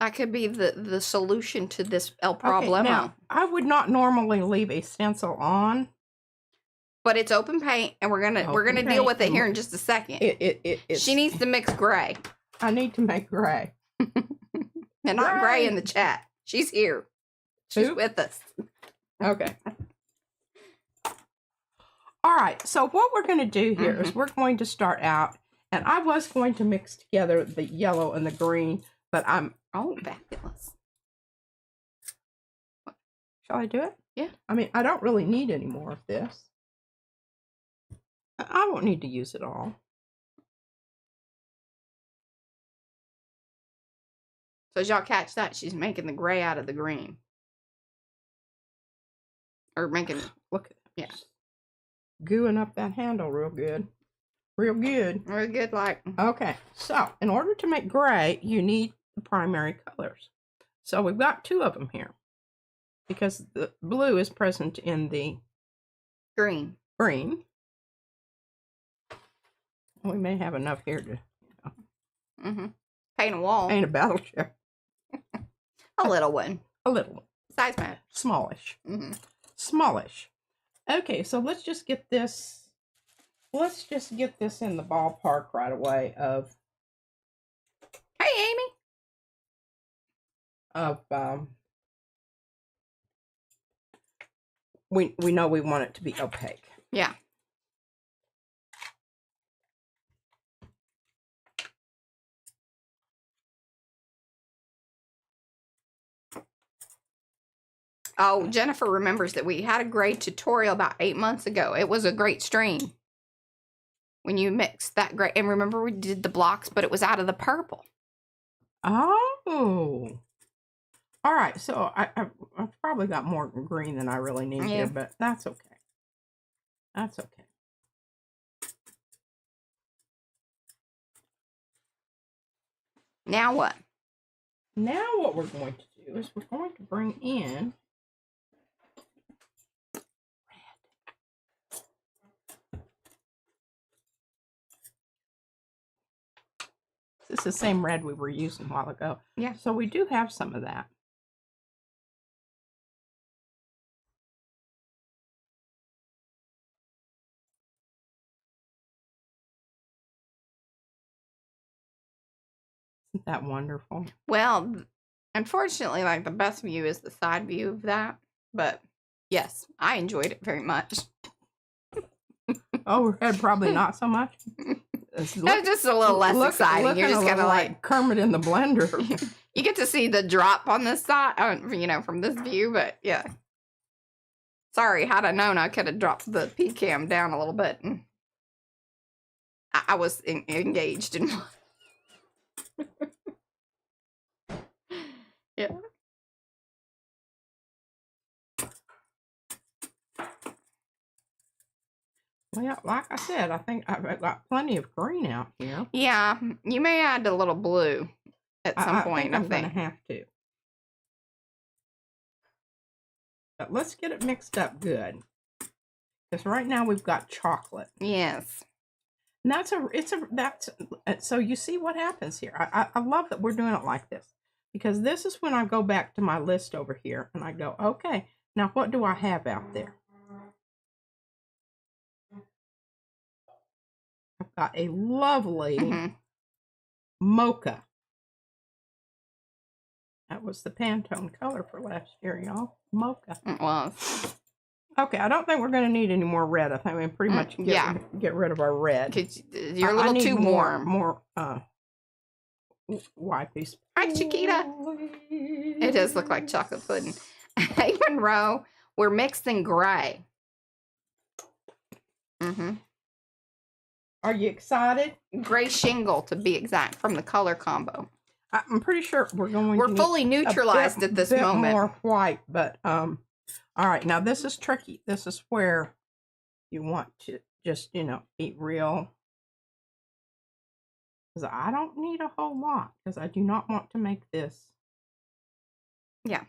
A: That could be the solution to this El Problemo.
B: Okay, now, I would not normally leave a stencil on.
A: But it's open paint, and we're gonna deal with it here in just a second. She needs to mix gray.
B: I need to make gray.
A: And not gray in the chat. She's here. She's with us.
B: Okay. All right. So what we're going to do here is we're going to start out, and I was going to mix together the yellow and the green, but I'm...
A: Oh, fabulous.
B: Shall I do it?
A: Yeah.
B: I mean, I don't really need any more of this. I won't need to use it all.
A: So as y'all catch that, she's making the gray out of the green. Or making,
B: look at
A: yeah.
B: Gooing up that handle real good. Real good.
A: Real good, like.
B: Okay, so in order to make gray, you need the primary colors. So we've got 2 of them here. Because the blue is present in the
A: green.
B: Green. We may have enough here to
A: paint a wall.
B: Paint a battleship.
A: A little one.
B: A little one.
A: Size match.
B: Smallish. Smallish. Okay, so let's just get this. Let's just get this in the ballpark right away of.
A: Hey, Amy.
B: Of we know we want it to be opaque.
A: Yeah. Oh, Jennifer remembers that we had a gray tutorial about 8 months ago. It was a great stream. When you mixed that gray. And remember we did the blocks, but it was out of the purple.
B: Oh. All right. So I've probably got more green than I really need here, but that's okay. That's okay.
A: Now what?
B: Now what we're going to do is we're going to bring in This is the same red we were using a while ago.
A: Yeah.
B: So we do have some of that. Isn't that wonderful?
A: Well, unfortunately, like the best view is the side view of that. But yes, I enjoyed it very much.
B: Overhead, probably not so much.
A: It's just a little less exciting. You're just kind of like
B: Kermit in the blender.
A: You get to see the drop on this side, you know, from this view. But yeah, sorry, had I known, I could have dropped the P cam down a little bit. And I was engaged in. Yeah.
B: Well, like I said, I think I've got plenty of green out here.
A: Yeah, you may add a little blue at some point.
B: I'm going to have to. But let's get it mixed up good. Because right now we've got chocolate.
A: Yes.
B: And so you see what happens here. I love that we're doing it like this. Because this is when I go back to my list over here and I go, okay, now what do I have out there? I've got a lovely mocha. That was the Pantone color for last year, y'all. Mocha.
A: It was.
B: Okay, I don't think we're going to need any more red. I think we pretty much get rid of our red.
A: You're a little too warm.
B: More wipes.
A: Hi, Chiquita. It does look like chocolate pudding. Hey, Monroe, we're mixing gray.
B: Are you excited?
A: Gray shingle, to be exact, from the color combo.
B: I'm pretty sure we're
A: fully neutralized at this moment.
B: More white, but all right. Now this is tricky. This is where you want to just be real. Because I don't need a whole lot. Because I do not want to make this.
A: Yeah.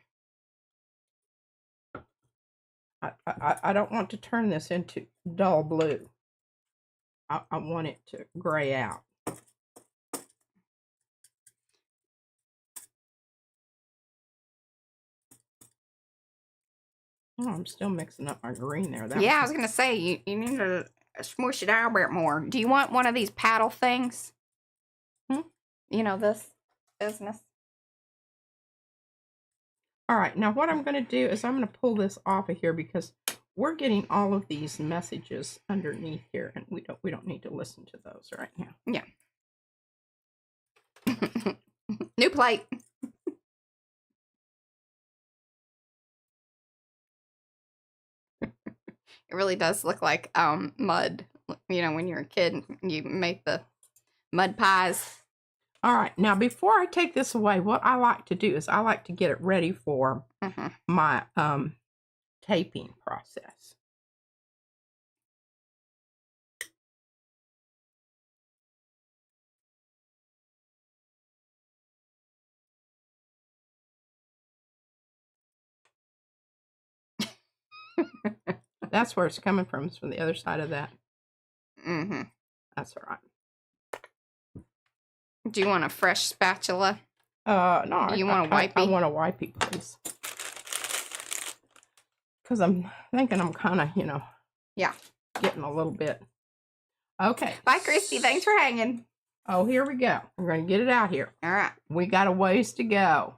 B: I don't want to turn this into dull blue. I want it to gray out. Oh, I'm still mixing up my green there.
A: I was going to say, you need to smush it out a bit more. Do you want one of these paddle things? You know, this business.
B: All right, now what I'm going to do is I'm going to pull this off of here because we're getting all of these messages underneath here, and we don't need to listen to those right now.
A: Yeah. New plate. It really does look like mud. You know, when you're a kid, you make the mud pies.
B: All right, now before I take this away, what I like to do is I like to get it ready for my taping process. That's where it's coming from. It's from the other side of that. That's all right.
A: Do you want a fresh spatula?
B: No.
A: You want a wipey?
B: I want a wipey, please. Because I'm thinking I'm kind of,
A: yeah,
B: getting a little bit. Okay.
A: Bye, Christy. Thanks for hanging.
B: Oh, here we go. We're going to get it out here.
A: All right.
B: We got a ways to go.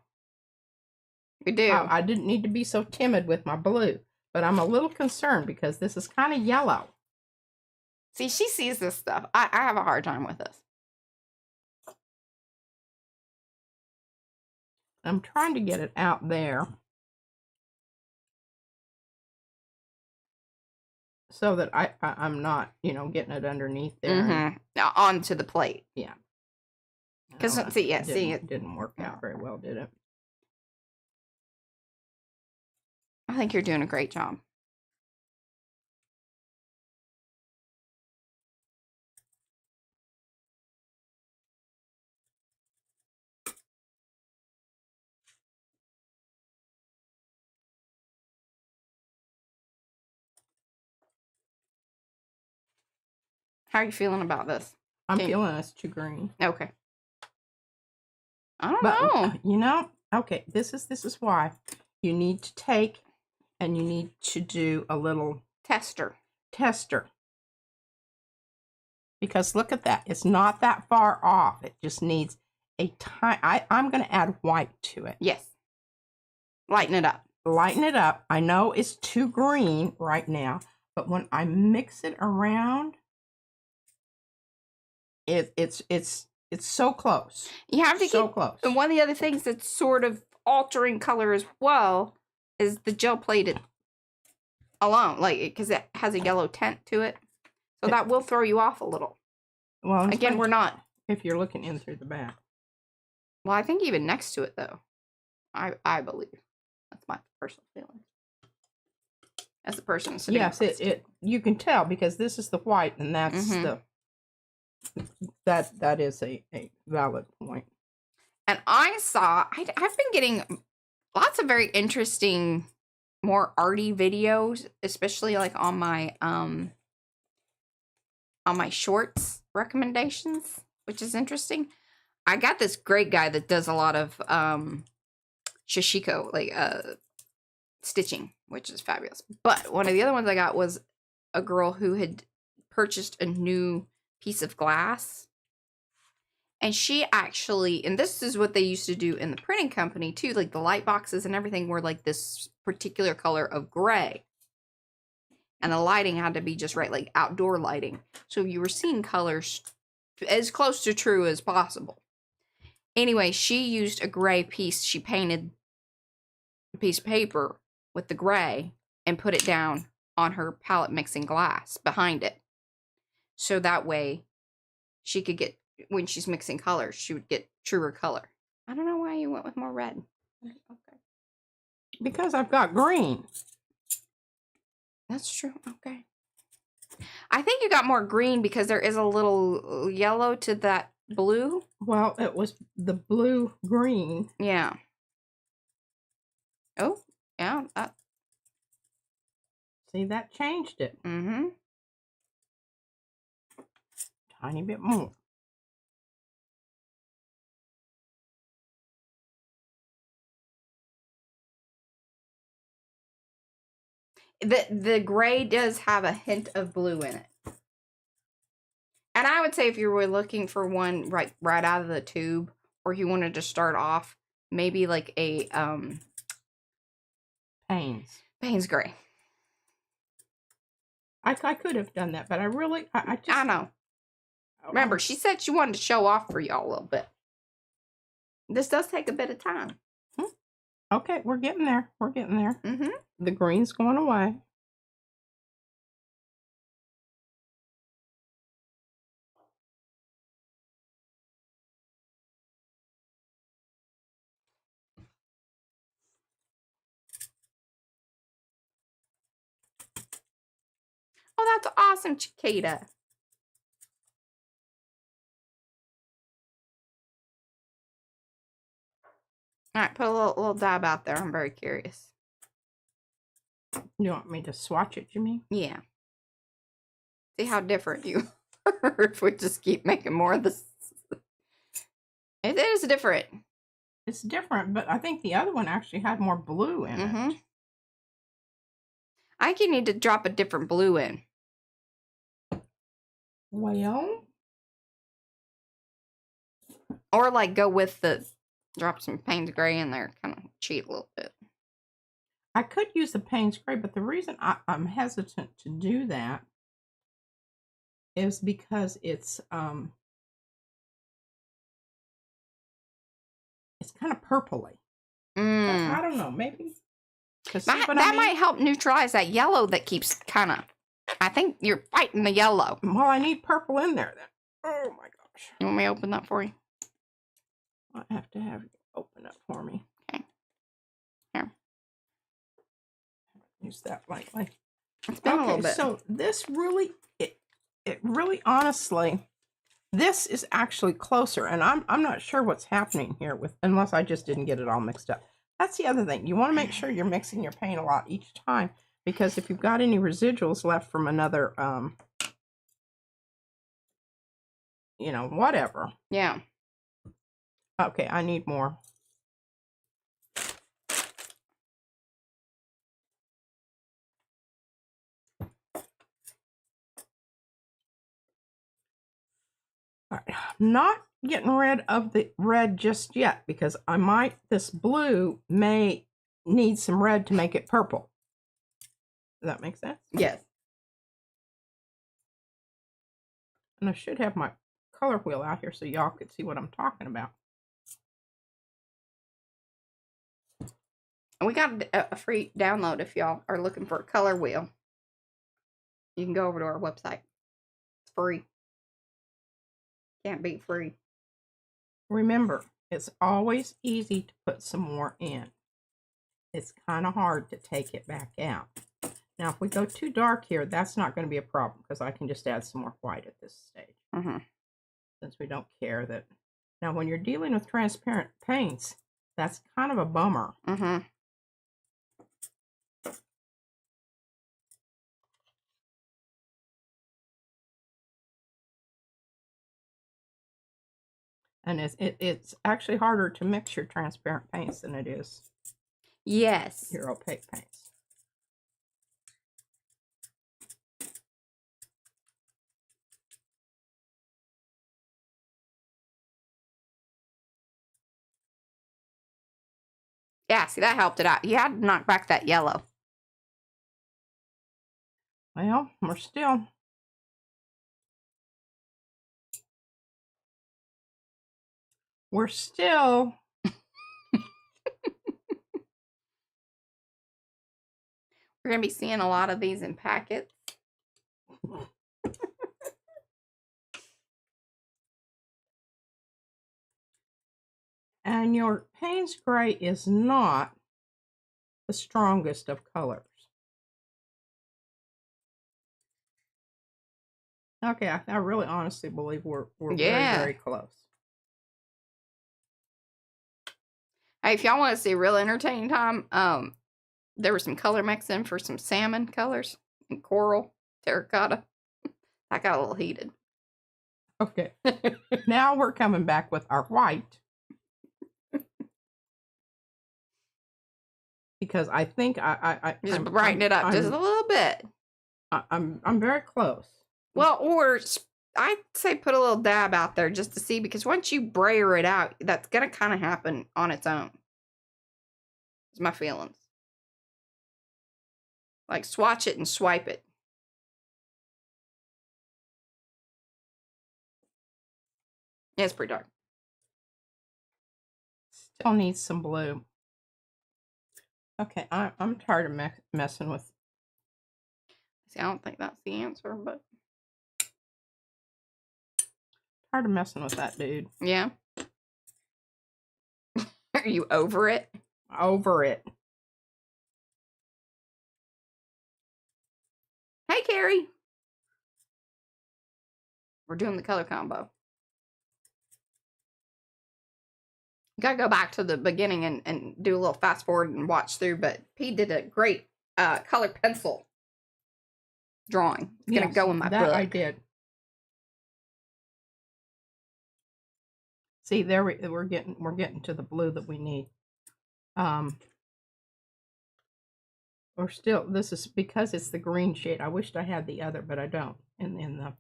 A: We do.
B: I didn't need to be so timid with my blue, but I'm a little concerned because this is kind of yellow.
A: See, she sees this stuff. I have a hard time with this.
B: I'm trying to get it out there so that I'm not, getting it underneath there.
A: Now onto the plate.
B: Yeah.
A: Because see, it
B: didn't work out very well, did it?
A: I think you're doing a great job. How are you feeling about this?
B: I'm feeling it's too green.
A: Okay. I don't know.
B: Okay, this is why you need to take and you need to do a little tester. Because look at that. It's not that far off. It just needs a tiny... I'm going to add white to it.
A: Yes. Lighten it up.
B: Lighten it up. I know it's too green right now, but when I mix it around, it's so close.
A: You have to
B: so
A: keep
B: close.
A: And one of the other things that's sort of altering color as well is the gel plated alone, like because it has a yellow tint to it, so that will throw you off a little.
B: Well,
A: again, we're not.
B: If you're looking in through the back.
A: Well, I think even next to it though, I believe that's my personal feeling. As the person sitting.
B: Yes, it you can tell because this is the white and that's the. That is a valid point.
A: And I saw, I've been getting lots of very interesting, more arty videos, especially like on my shorts recommendations, which is interesting. I got this great guy that does a lot of shishiko, like stitching, which is fabulous. But one of the other ones I got was a girl who had purchased a new piece of glass, and she actually, and this is what they used to do in the printing company too, like the light boxes and everything were like this particular color of gray, and the lighting had to be just right, like outdoor lighting, so you were seeing colors as close to true as possible. Anyway, she used a gray piece. She painted a piece of paper with the gray and put it down on her palette mixing glass behind it. So that way she could get, when she's mixing colors, she would get truer color. I don't know why you went with more red. Okay.
B: Because I've got green.
A: That's true. Okay. I think you got more green because there is a little yellow to that blue.
B: Well, it was the blue green.
A: Yeah. Oh, yeah.
B: See, that changed it.
A: Mm-hmm.
B: Tiny bit more.
A: The gray does have a hint of blue in it. And I would say if you were looking for one right out of the tube, or you wanted to start off, maybe like a Payne's gray.
B: I could have done that, but I
A: know. Remember, she said she wanted to show off for y'all a little bit. This does take a bit of time.
B: Okay, we're getting there. We're getting there.
A: Mm-hmm.
B: The green's going away.
A: that's awesome, Chiquita. All right, put a little dab out there. I'm very curious.
B: You want me to swatch it, you mean?
A: Yeah. See how different you are if we just keep making more of this. It is different.
B: It's different, but I think the other one actually had more blue in it.
A: I think you need to drop a different blue in.
B: Well,
A: or like go with the, drop some Payne's Gray in there, kind of cheat a little bit.
B: I could use the Payne's Gray, but the reason I'm hesitant to do that is because it's kind of purpley. I don't know, maybe.
A: That might help neutralize that yellow that keeps kind of, I think you're fighting the yellow.
B: Well, I need purple in there then. Oh my gosh.
A: You want me to open that for you?
B: I have to have you open it for me.
A: Okay. Here.
B: Use that lightly.
A: It's been a little bit.
B: So this really, it really honestly, this is actually closer, and I'm not sure what's happening here with, unless I just didn't get it all mixed up. That's the other thing. You want to make sure you're mixing your paint a lot each time, because if you've got any residuals left from another, you know, whatever.
A: Yeah.
B: Okay, I need more. All right. I'm not getting rid of the red just yet, because this blue may need some red to make it purple. Does that make sense?
A: Yes.
B: And I should have my color wheel out here so y'all could see what I'm talking about.
A: And we got a free download if y'all are looking for a color wheel. You can go over to our website. It's free. Can't beat free.
B: Remember, it's always easy to put some more in. It's kind of hard to take it back out. Now, if we go too dark here, that's not going to be a problem, because I can just add some more white at this stage. Since we don't care that. Now, when you're dealing with transparent paints, that's kind of a bummer. And it's actually harder to mix your transparent paints than it is your opaque paints.
A: Yeah, see, that helped it out. You had to knock back that yellow.
B: Well, we're still We're
A: going to be seeing a lot of these in packets.
B: And your Payne's Gray is not the strongest of colors. Okay, I really honestly believe we're very, very close.
A: Hey, if y'all want to see a real entertaining time, there was some color mixing for some salmon colors and coral, terracotta. I got a little heated.
B: Okay. Now we're coming back with our white. Because I think I
A: just brighten it up just a little bit.
B: I'm very close.
A: Well, or I'd say put a little dab out there just to see, because once you brayer it out, that's gonna kind of happen on its own. It's my feelings. Like swatch it and swipe it. Yeah, it's pretty dark.
B: Still needs some blue. Okay, I'm tired of messing with.
A: See, I don't think that's the answer, but
B: tired of messing with that dude.
A: Yeah. Are you over it?
B: Over it.
A: Hey, Carrie. We're doing the color combo. You gotta go back to the beginning and do a little fast forward and watch through, but P did a great color pencil drawing. It's gonna go in my book.
B: I did. See, there we're getting to the blue that we need. Or still, this is because it's the green shade. I wished I had the other, but I don't. And then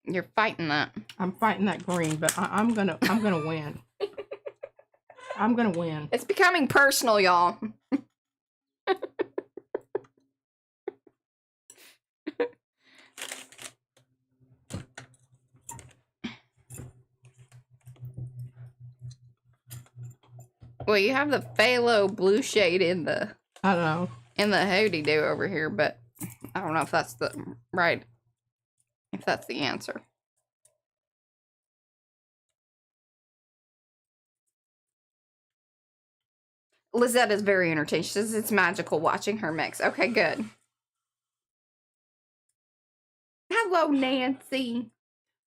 A: you're fighting that.
B: I'm fighting that green, but I'm gonna win. I'm gonna win.
A: It's becoming personal, y'all. Well, you have the phthalo blue shade in the.
B: I know.
A: In the howdy do over here, but I don't know if that's the right. If that's the answer. Lizette is very entertained. She says it's magical watching her mix. Okay, good. Hello, Nancy.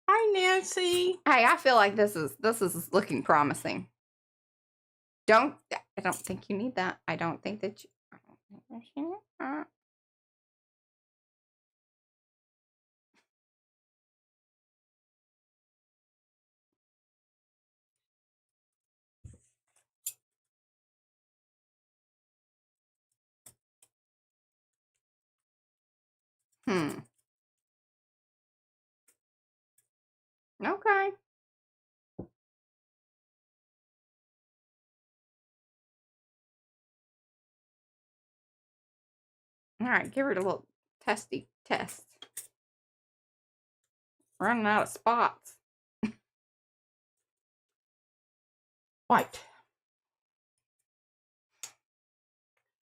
B: Hi, Nancy.
A: Hey, I feel like this is looking promising. I don't think you need that. I don't think that you. Okay. All right, give her a little testy test. Running out of spots.
B: White.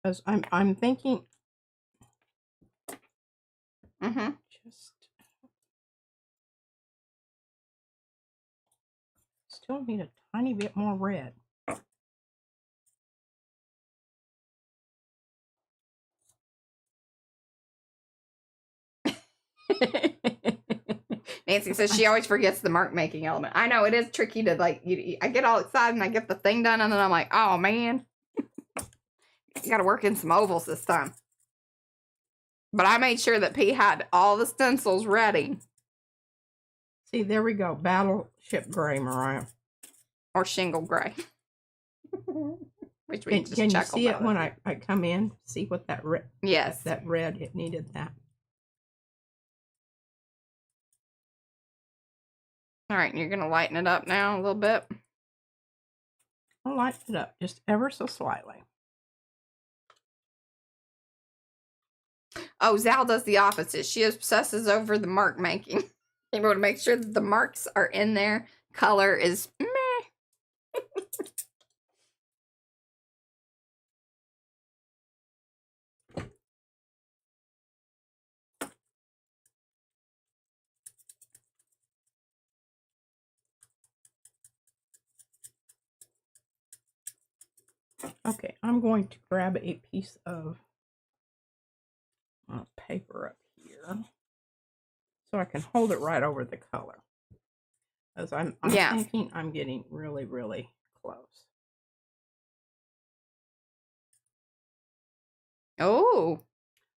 B: Because I'm thinking. Just still need a tiny bit more red.
A: Nancy says she always forgets the mark making element. I know it is tricky to like. I get all excited and I get the thing done, and then I'm like, oh man, you got to work in some ovals this time. But I made sure that P had all the stencils ready.
B: See, there we go. Battleship gray, Mariah,
A: or shingle gray. Which we just
B: can you
A: check
B: see it when I come in? See what that red?
A: Yes,
B: that red. It needed that.
A: All right, you're going to lighten it up now a little bit.
B: I'll lighten it up just ever so slightly.
A: Oh, Zal does the opposite. She obsesses over the mark making. You want to make sure that the marks are in there. Color is meh.
B: Okay, I'm going to grab a piece of paper up here so I can hold it right over the color. As I'm thinking I'm getting really, really close.
A: Oh.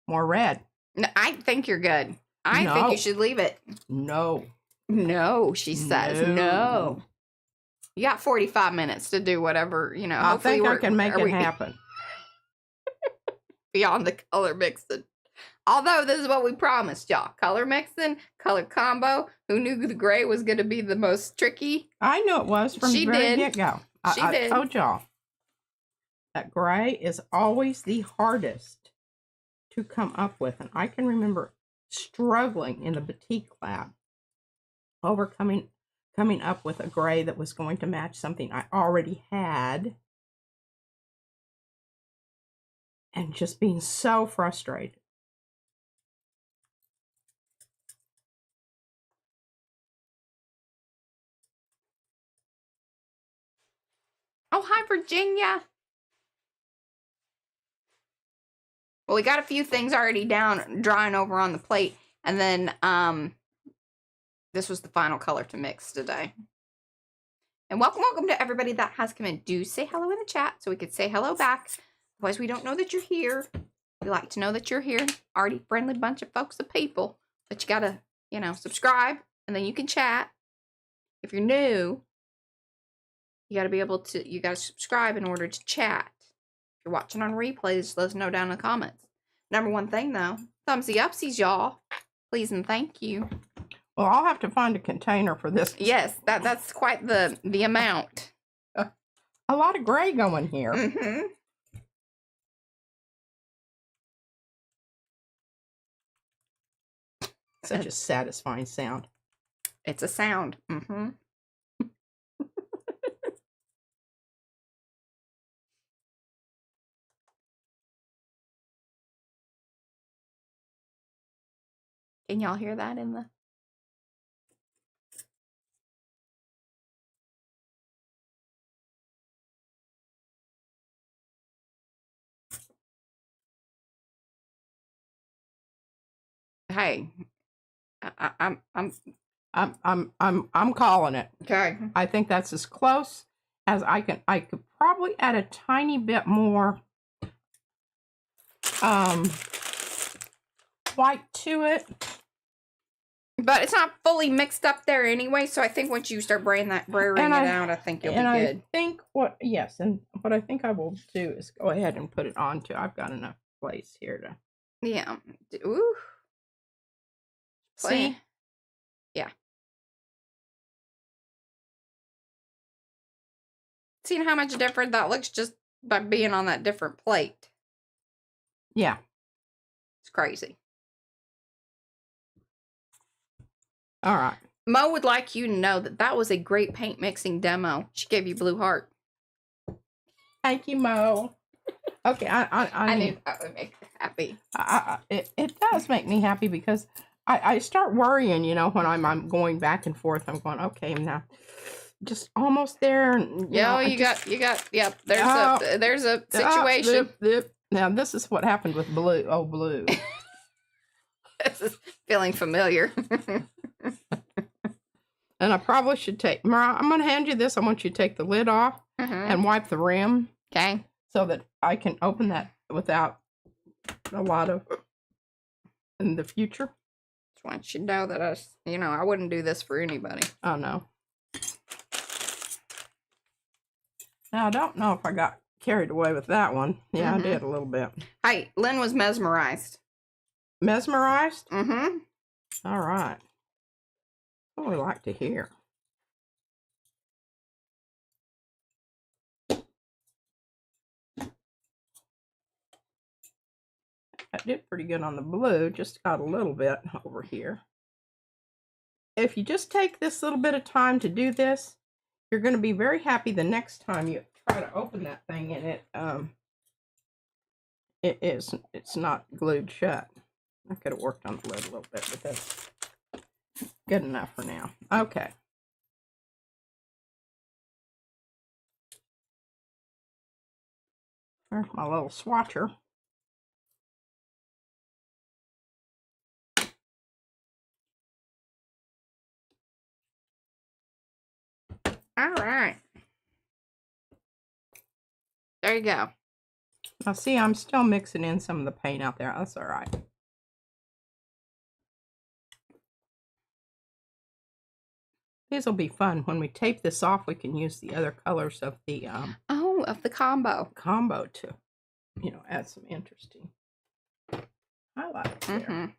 B: More red.
A: No, I think you're good. I think you should leave it.
B: No.
A: No, she says. No. You got 45 minutes to do whatever, you know.
B: I think I can make it happen.
A: Beyond the color mixing. Although this is what we promised y'all. Color mixing, color combo. Who knew the gray was going to be the most tricky?
B: I knew it was from the very get-go. I told y'all. That gray is always the hardest to come up with. And I can remember struggling in the batik lab. Coming up with a gray that was going to match something I already had. And just being so frustrated.
A: Oh, hi, Virginia. Well, we got a few things already down, drying over on the plate. And then this was the final color to mix today. And welcome to everybody that has come in. Do say hello in the chat so we could say hello back. Otherwise, we don't know that you're here. We like to know that you're here. Already friendly bunch of folks of people. But you gotta, you know, subscribe and then you can chat. If you're new, you gotta be able to, you gotta subscribe in order to chat. If you're watching on replays, let us know down in the comments. Number one thing though, thumbsy upsies, y'all. Please and thank you.
B: Well, I'll have to find a container for this.
A: Yes, that's quite the amount.
B: A lot of gray going here.
A: Mm-hmm.
B: Such a satisfying sound.
A: It's a sound. Mm-hmm. Can y'all hear that in the... Hey,
B: I'm calling it.
A: okay.
B: I think that's as close as I can. I could probably add a tiny bit more white to it.
A: But it's not fully mixed up there anyway, so I think once you start braying it out, I think you'll be good.
B: I think what I think I will do is go ahead and put it onto. I've got enough place here to.
A: Yeah. Ooh.
B: See?
A: Yeah. Seeing how much different that looks just by being on that different plate.
B: Yeah.
A: It's crazy.
B: All right.
A: Mo would like you to know that that was a great paint mixing demo. She gave you blue heart.
B: Thank you, Mo. Okay, I
A: knew that would make her happy.
B: It does make me happy because I start worrying, you know, when I'm going back and forth. I'm going, okay, now just almost there. And,
A: you got. Yep. There's a situation.
B: Now this is what happened with blue. Oh, blue.
A: This is feeling familiar.
B: And I probably should take, Mariah, I'm going to hand you this. I want you to take the lid off and wipe the rim.
A: Okay.
B: So that I can open that without a lot of, in the future.
A: Just want you to know that I wouldn't do this for anybody.
B: Oh, no. Now, I don't know if I got carried away with that one. Yeah, I did a little bit.
A: Hey, Lynn was mesmerized.
B: Mesmerized?
A: Mm-hmm.
B: All right. What would we like to hear? I did pretty good on the blue, just got a little bit over here. If you just take this little bit of time to do this, you're going to be very happy the next time you try to open that thing and it's not glued shut. I could have worked on the lid a little bit, but that's good enough for now. Okay. There's my little swatcher.
A: All right. There you go.
B: Now see, I'm still mixing in some of the paint out there. That's all right. These will be fun. When we tape this off, we can use the other colors of the
A: of the combo
B: to, you know, add some interesting highlights there.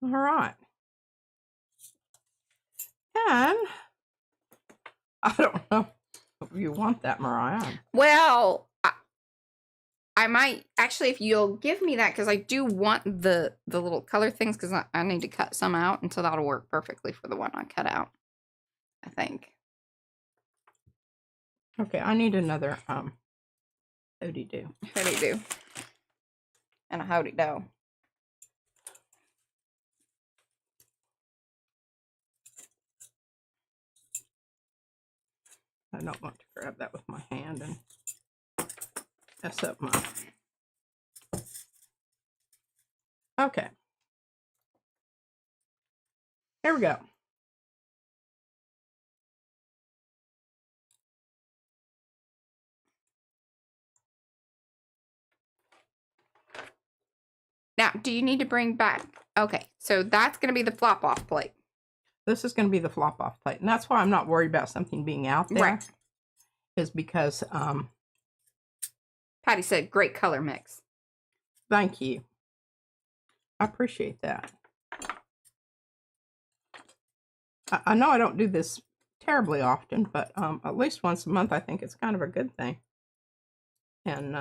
B: All right. And I don't know if you want that, Mariah.
A: Well, I might actually, if you'll give me that, because I do want the little color things, because I need to cut some out, and so that'll work perfectly for the one I cut out, I think.
B: Okay, I need another howdy-do.
A: Howdy-do. And a howdy-do.
B: I don't want to grab that with my hand and mess up my... Okay. Here we go.
A: Now, do you need to bring back? Okay, so that's going to be the flop off plate.
B: This is going to be the flop off plate. And that's why I'm not worried about something being out there.
A: Right.
B: Is because,
A: Patty said, great color mix.
B: Thank you. I appreciate that. I know I don't do this terribly often, but at least once a month, I think it's kind of a good thing. And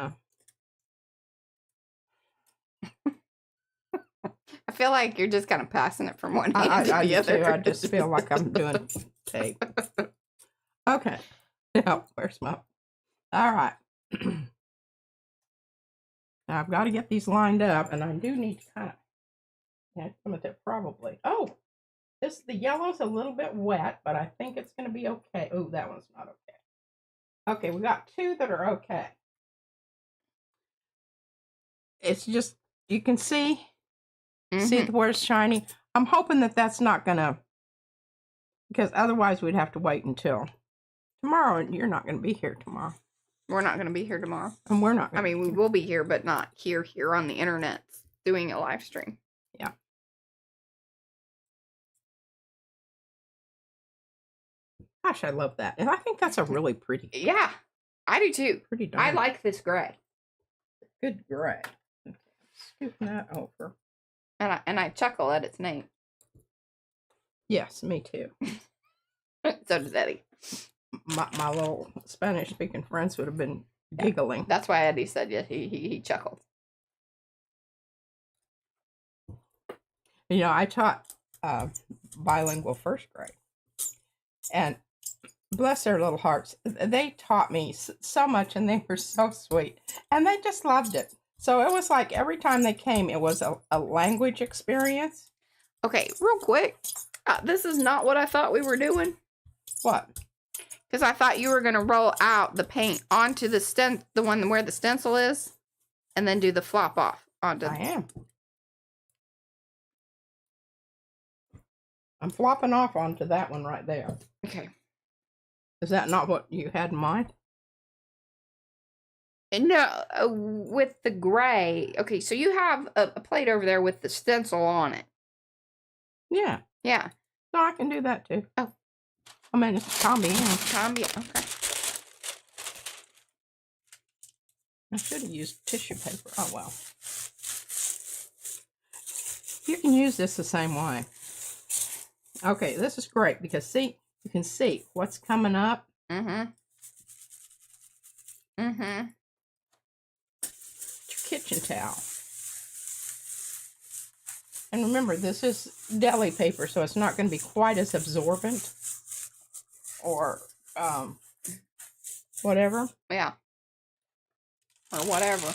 A: I feel like you're just kind of passing it from one hand to the other.
B: Too. I just feel like I'm doing tape. Okay. Now, where's my... All right. Now, I've got to get these lined up, and I do need to kind of... Yeah, some of it probably... Oh! The yellow's a little bit wet, but I think it's going to be okay. Oh, that one's not okay. Okay, we got two that are okay. It's just... You can see... See where it's shiny? I'm hoping that that's not going to... Because otherwise we'd have to wait until tomorrow, and you're not going to be here tomorrow.
A: We're not going to be here tomorrow.
B: And we're not
A: I mean, we will be here, but not here on the internet doing a live stream.
B: Yeah. Gosh, I love that. And I think that's a really pretty...
A: Yeah, I do too.
B: Pretty darn.
A: I like this gray.
B: Good gray. Okay, scoop that over.
A: And I chuckle at its name.
B: Yes, me too.
A: So does Eddie.
B: My little Spanish-speaking friends would have been giggling.
A: That's why Eddie said yes. He chuckled.
B: You know, I taught bilingual first grade, and bless their little hearts, they taught me so much, and they were so sweet, and they just loved it. So it was like every time they came, it was a language experience.
A: Okay, real quick. This is not what I thought we were doing.
B: What?
A: Because I thought you were going to roll out the paint onto the one where the stencil is, and then do the flop off onto.
B: I am. I'm flopping off onto that one right there.
A: Okay.
B: Is that not what you had in mind?
A: No, with the gray. Okay, so you have a plate over there with the stencil on it.
B: Yeah.
A: Yeah.
B: So I can do that too.
A: Oh.
B: I mean, it's a combi.
A: Okay.
B: I should have used tissue paper. Oh, well. You can use this the same way. Okay, this is great because, see, you can see what's coming up. Kitchen towel. And remember, this is deli paper, so it's not going to be quite as absorbent or whatever.
A: Yeah. Or whatever.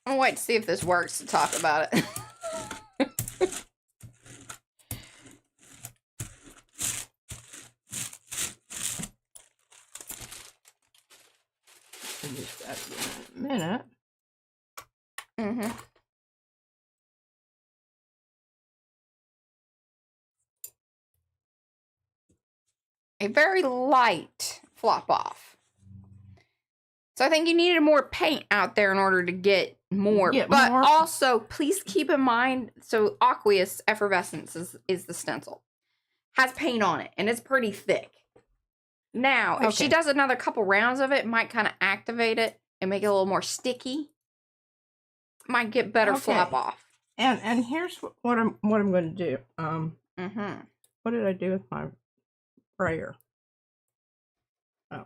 A: I'm gonna wait to see if this works to talk about it.
B: I'll use that in a minute.
A: A very light flop off. So I think you needed more paint out there in order to get more. But also, please keep in mind, so Aqueous Effervescence is the stencil. Has paint on it, and it's pretty thick. Now, if she does another couple rounds of it, might kind of activate it and make it a little more sticky. Might get better flop off.
B: And here's what I'm going to do. What did I do with my sprayer? Oh.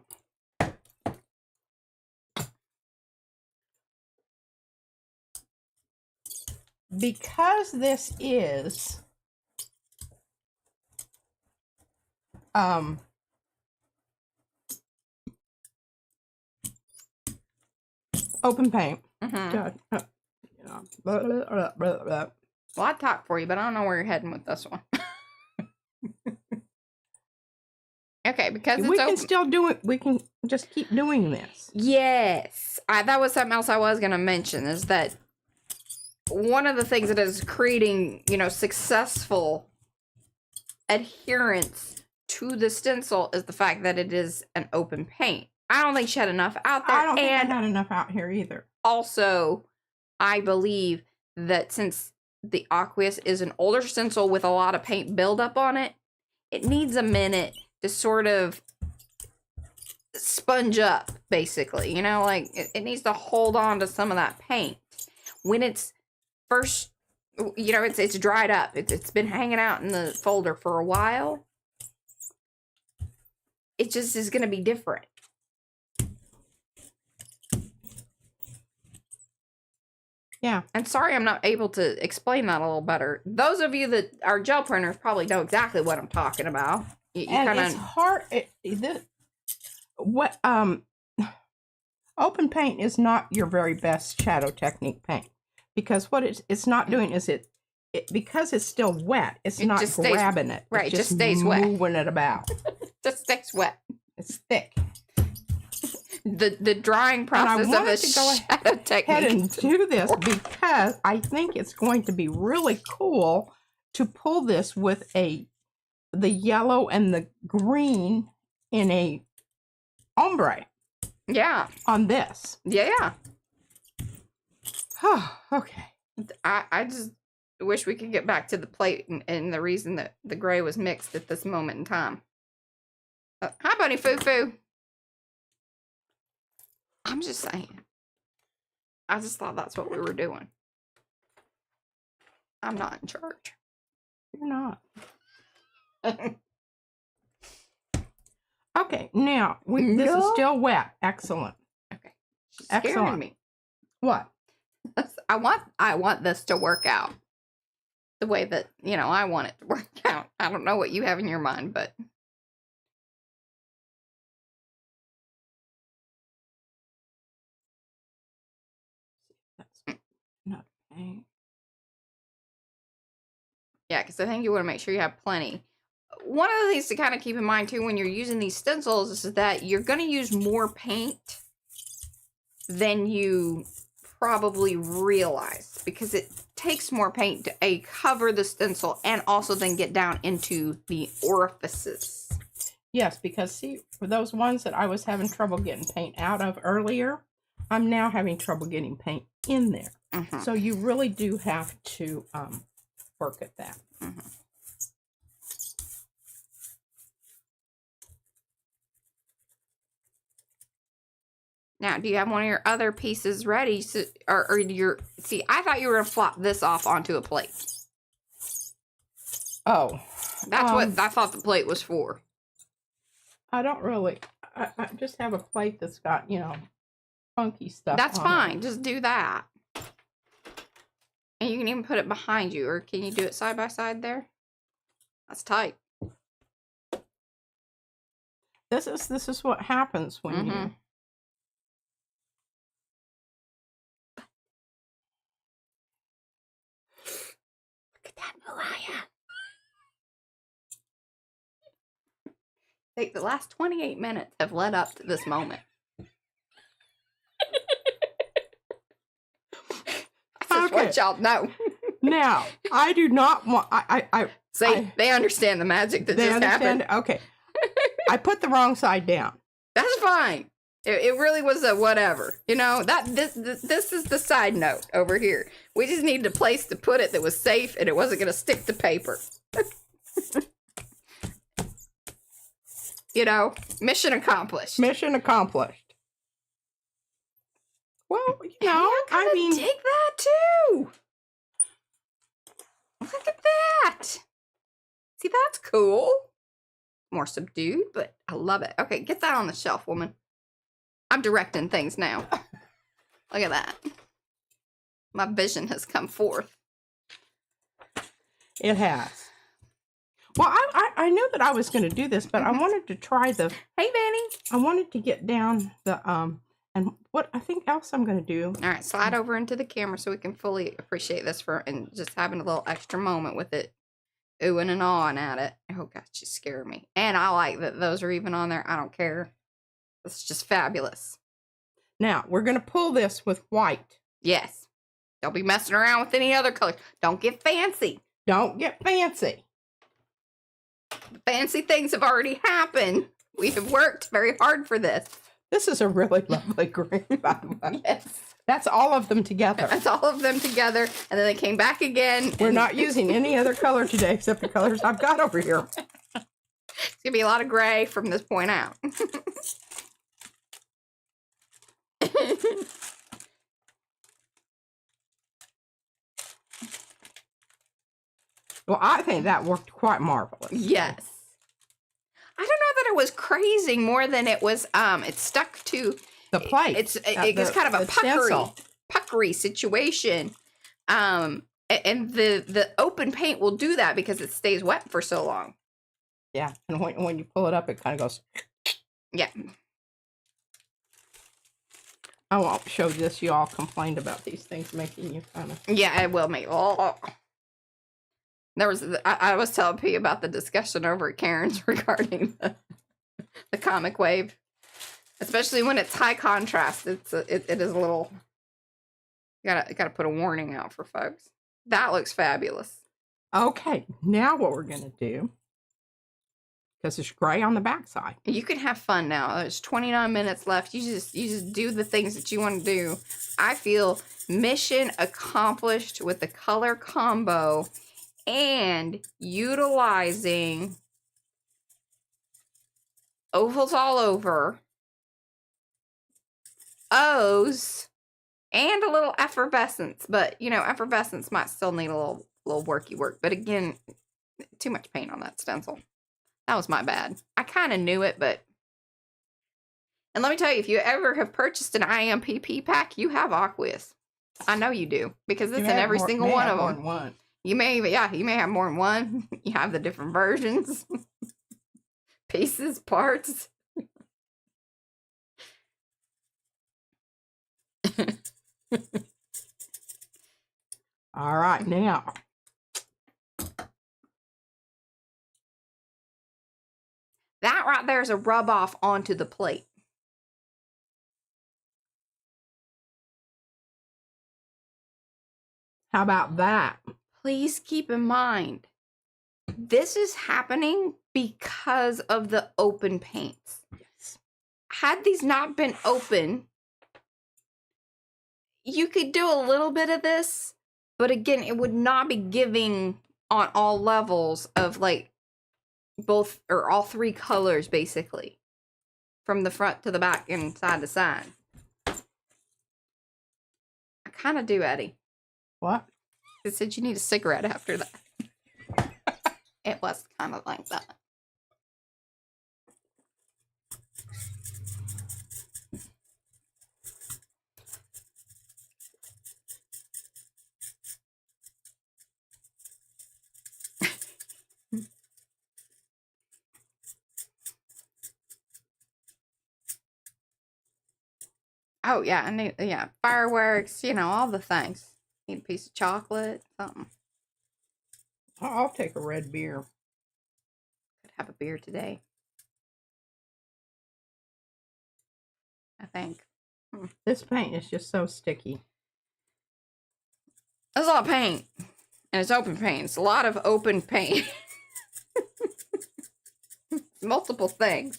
B: Because this is open paint. God,
A: Well, I talk for you, but I don't know where you're heading with this one. Okay, because it's
B: we can
A: open.
B: still do it. We can just keep doing this.
A: Yes. That was something else I was going to mention, is that one of the things that is creating, you know, successful adherence to the stencil is the fact that it is an open paint. I don't think she had enough out there.
B: I don't think I had enough out here either.
A: Also, I believe that since the Aqueous is an older stencil with a lot of paint buildup on it, it needs a minute to sort of sponge up, basically. You know, like, it needs to hold on to some of that paint. When it's first, you know, it's dried up. It's been hanging out in the folder for a while. It just is going to be different.
B: Yeah.
A: And sorry I'm not able to explain that a little better. Those of you that are gel printers probably know exactly what I'm talking about. You
B: and
A: kinda...
B: it's hard. Open paint is not your very best shadow technique paint, because what it's not doing is it because it's still wet. It's not grabbing it.
A: Right,
B: it's
A: just stays wet.
B: Moving it about.
A: Just stays wet.
B: It's thick.
A: The drying process of a shadow technique.
B: Ahead and do this because I think it's going to be really cool to pull this with the yellow and the green in a ombre.
A: Yeah.
B: On this.
A: Yeah.
B: Oh, okay.
A: I just wish we could get back to the plate and the reason that the gray was mixed at this moment in time. Hi, Bunny Foo Foo. I'm just saying. I just thought that's what we were doing. I'm not in charge.
B: You're not. Okay, now this is still wet. Excellent.
A: Okay. She's
B: Excellent.
A: scaring me.
B: What?
A: I want this to work out the way that, you know, I want it to work out. I don't know what you have in your mind, but
B: That's not paint.
A: Yeah, because I think you want to make sure you have plenty. One of the things to kind of keep in mind, too, when you're using these stencils is that you're going to use more paint than you probably realize, because it takes more paint to cover the stencil and also then get down into the orifices.
B: Yes, because see, for those ones that I was having trouble getting paint out of earlier, I'm now having trouble getting paint in there.
A: Mm-hmm.
B: So you really do have to work at that.
A: Mm-hmm. Now, do you have one of your other pieces ready? So, or you're, see, I thought you were going to flop this off onto a plate.
B: Oh.
A: That's what I thought the plate was for.
B: I don't really. I just have a plate that's got, you know, funky stuff.
A: That's
B: on
A: fine.
B: it.
A: Just do that. And you can even put it behind you, or can you do it side by side there? That's tight.
B: This is what happens when you.
A: Look at that, Mariah. The last 28 minutes have led up to this moment. That's just what y'all know.
B: Now, I do not want.
A: See, they understand the magic that just happened.
B: Okay. I put the wrong side down.
A: That's fine. It really was a whatever. You know, this is the side note over here. We just needed a place to put it that was safe and it wasn't going to stick to paper. You know, mission accomplished.
B: Mission accomplished. Well, you know, I mean,
A: dig that too. Look at that. See, that's cool. More subdued, but I love it. Okay, get that on the shelf, woman. I'm directing things now. Look at that. My vision has come forth.
B: It has. Well, I knew that I was going to do this, but I wanted to try the.
A: Hey, Benny.
B: I wanted to get down the And what I think else I'm going to do.
A: All right, slide over into the camera so we can fully appreciate this and just having a little extra moment with it. Oohing and awing at it. Oh gosh, you scared me. And I like that those are even on there. I don't care. It's just fabulous.
B: Now, we're going to pull this with white.
A: Yes. Don't be messing around with any other colors. Don't get fancy.
B: Don't get fancy.
A: Fancy things have already happened. We have worked very hard for this.
B: This is a really lovely green, by the way.
A: Yes.
B: That's all of them together.
A: That's all of them together. And then they came back again.
B: We're not using any other color today except the colors I've got over here.
A: It's going to be a lot of gray from this point out.
B: Well, I think that worked quite marvelous.
A: Yes. I don't know that it was crazing more than it was, it stuck to
B: The plate.
A: It's kind of a puckery situation. And the open paint will do that because it stays wet for so long.
B: Yeah, and when you pull it up, it kind of goes.
A: Yeah.
B: I won't show this. You all complained about these things making you kind of.
A: Yeah, it will make. Oh. There was. I was telling P about the discussion over at Karen's regarding the comic wave, especially when it's high contrast. It is a little. You gotta put a warning out for folks. That looks fabulous.
B: Okay, now what we're gonna do, because it's gray on the backside.
A: You can have fun now. There's 29 minutes left. You just do the things that you want to do. I feel mission accomplished with the color combo and utilizing ovals all over, O's, and a little effervescence. But you know, effervescence might still need a little worky work. But again, too much paint on that stencil. That was my bad. I kind of knew it, but... And let me tell you, if you ever have purchased an IMPP pack, you have Aqueous. I know you do, because it's in every single one of them.
B: One.
A: You may have more than one. You have the different versions. Pieces, parts.
B: All right, now.
A: That right there is a rub off onto the plate.
B: How about that?
A: Please keep in mind, this is happening because of the open paints.
B: Yes.
A: Had these not been open, you could do a little bit of this, but again, it would not be giving on all levels of like both or all three colors, basically, from the front to the back and side to side. I kind of do, Eddie.
B: What?
A: It said you need a cigarette after that. It was kind of like that. Oh, yeah, I need, yeah, fireworks, you know, all the things. Need a piece of chocolate, something.
B: I'll take a red beer.
A: Could have a beer today. I think.
B: This paint is just so sticky.
A: That's a lot of paint. And it's open paint. It's a lot of open paint. Multiple things.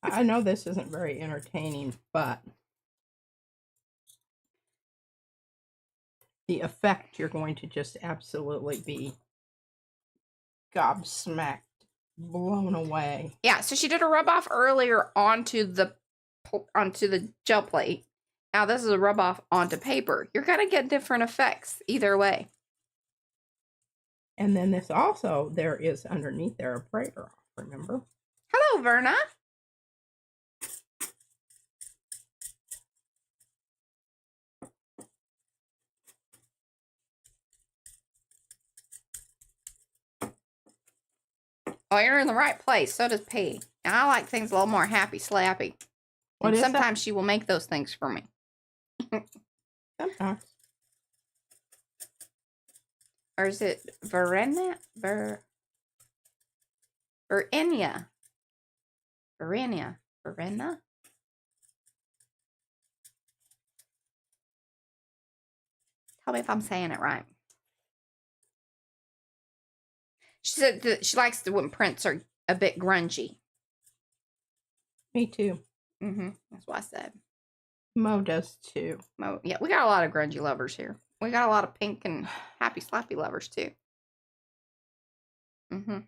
B: I know this isn't very entertaining, but the effect, you're going to just absolutely be gobsmacked, blown away.
A: Yeah, so she did a rub off earlier onto the gel plate. Now this is a rub off onto paper. You're gonna get different effects either way.
B: And then this also, there is underneath there a prayer, remember?
A: Hello, Verna. Oh, you're in the right place. So does P. And I like things a little more happy slappy.
B: What is
A: sometimes
B: that?
A: she will make those things for me.
B: Sometimes.
A: Or is it Verena? Verenia. Verena. Verena? Tell me if I'm saying it right. She said that she likes the when prints are a bit grungy.
B: Me too.
A: That's what I said.
B: Mo does too.
A: Mo, yeah, we got a lot of grungy lovers here. We got a lot of pink and happy slappy lovers too. I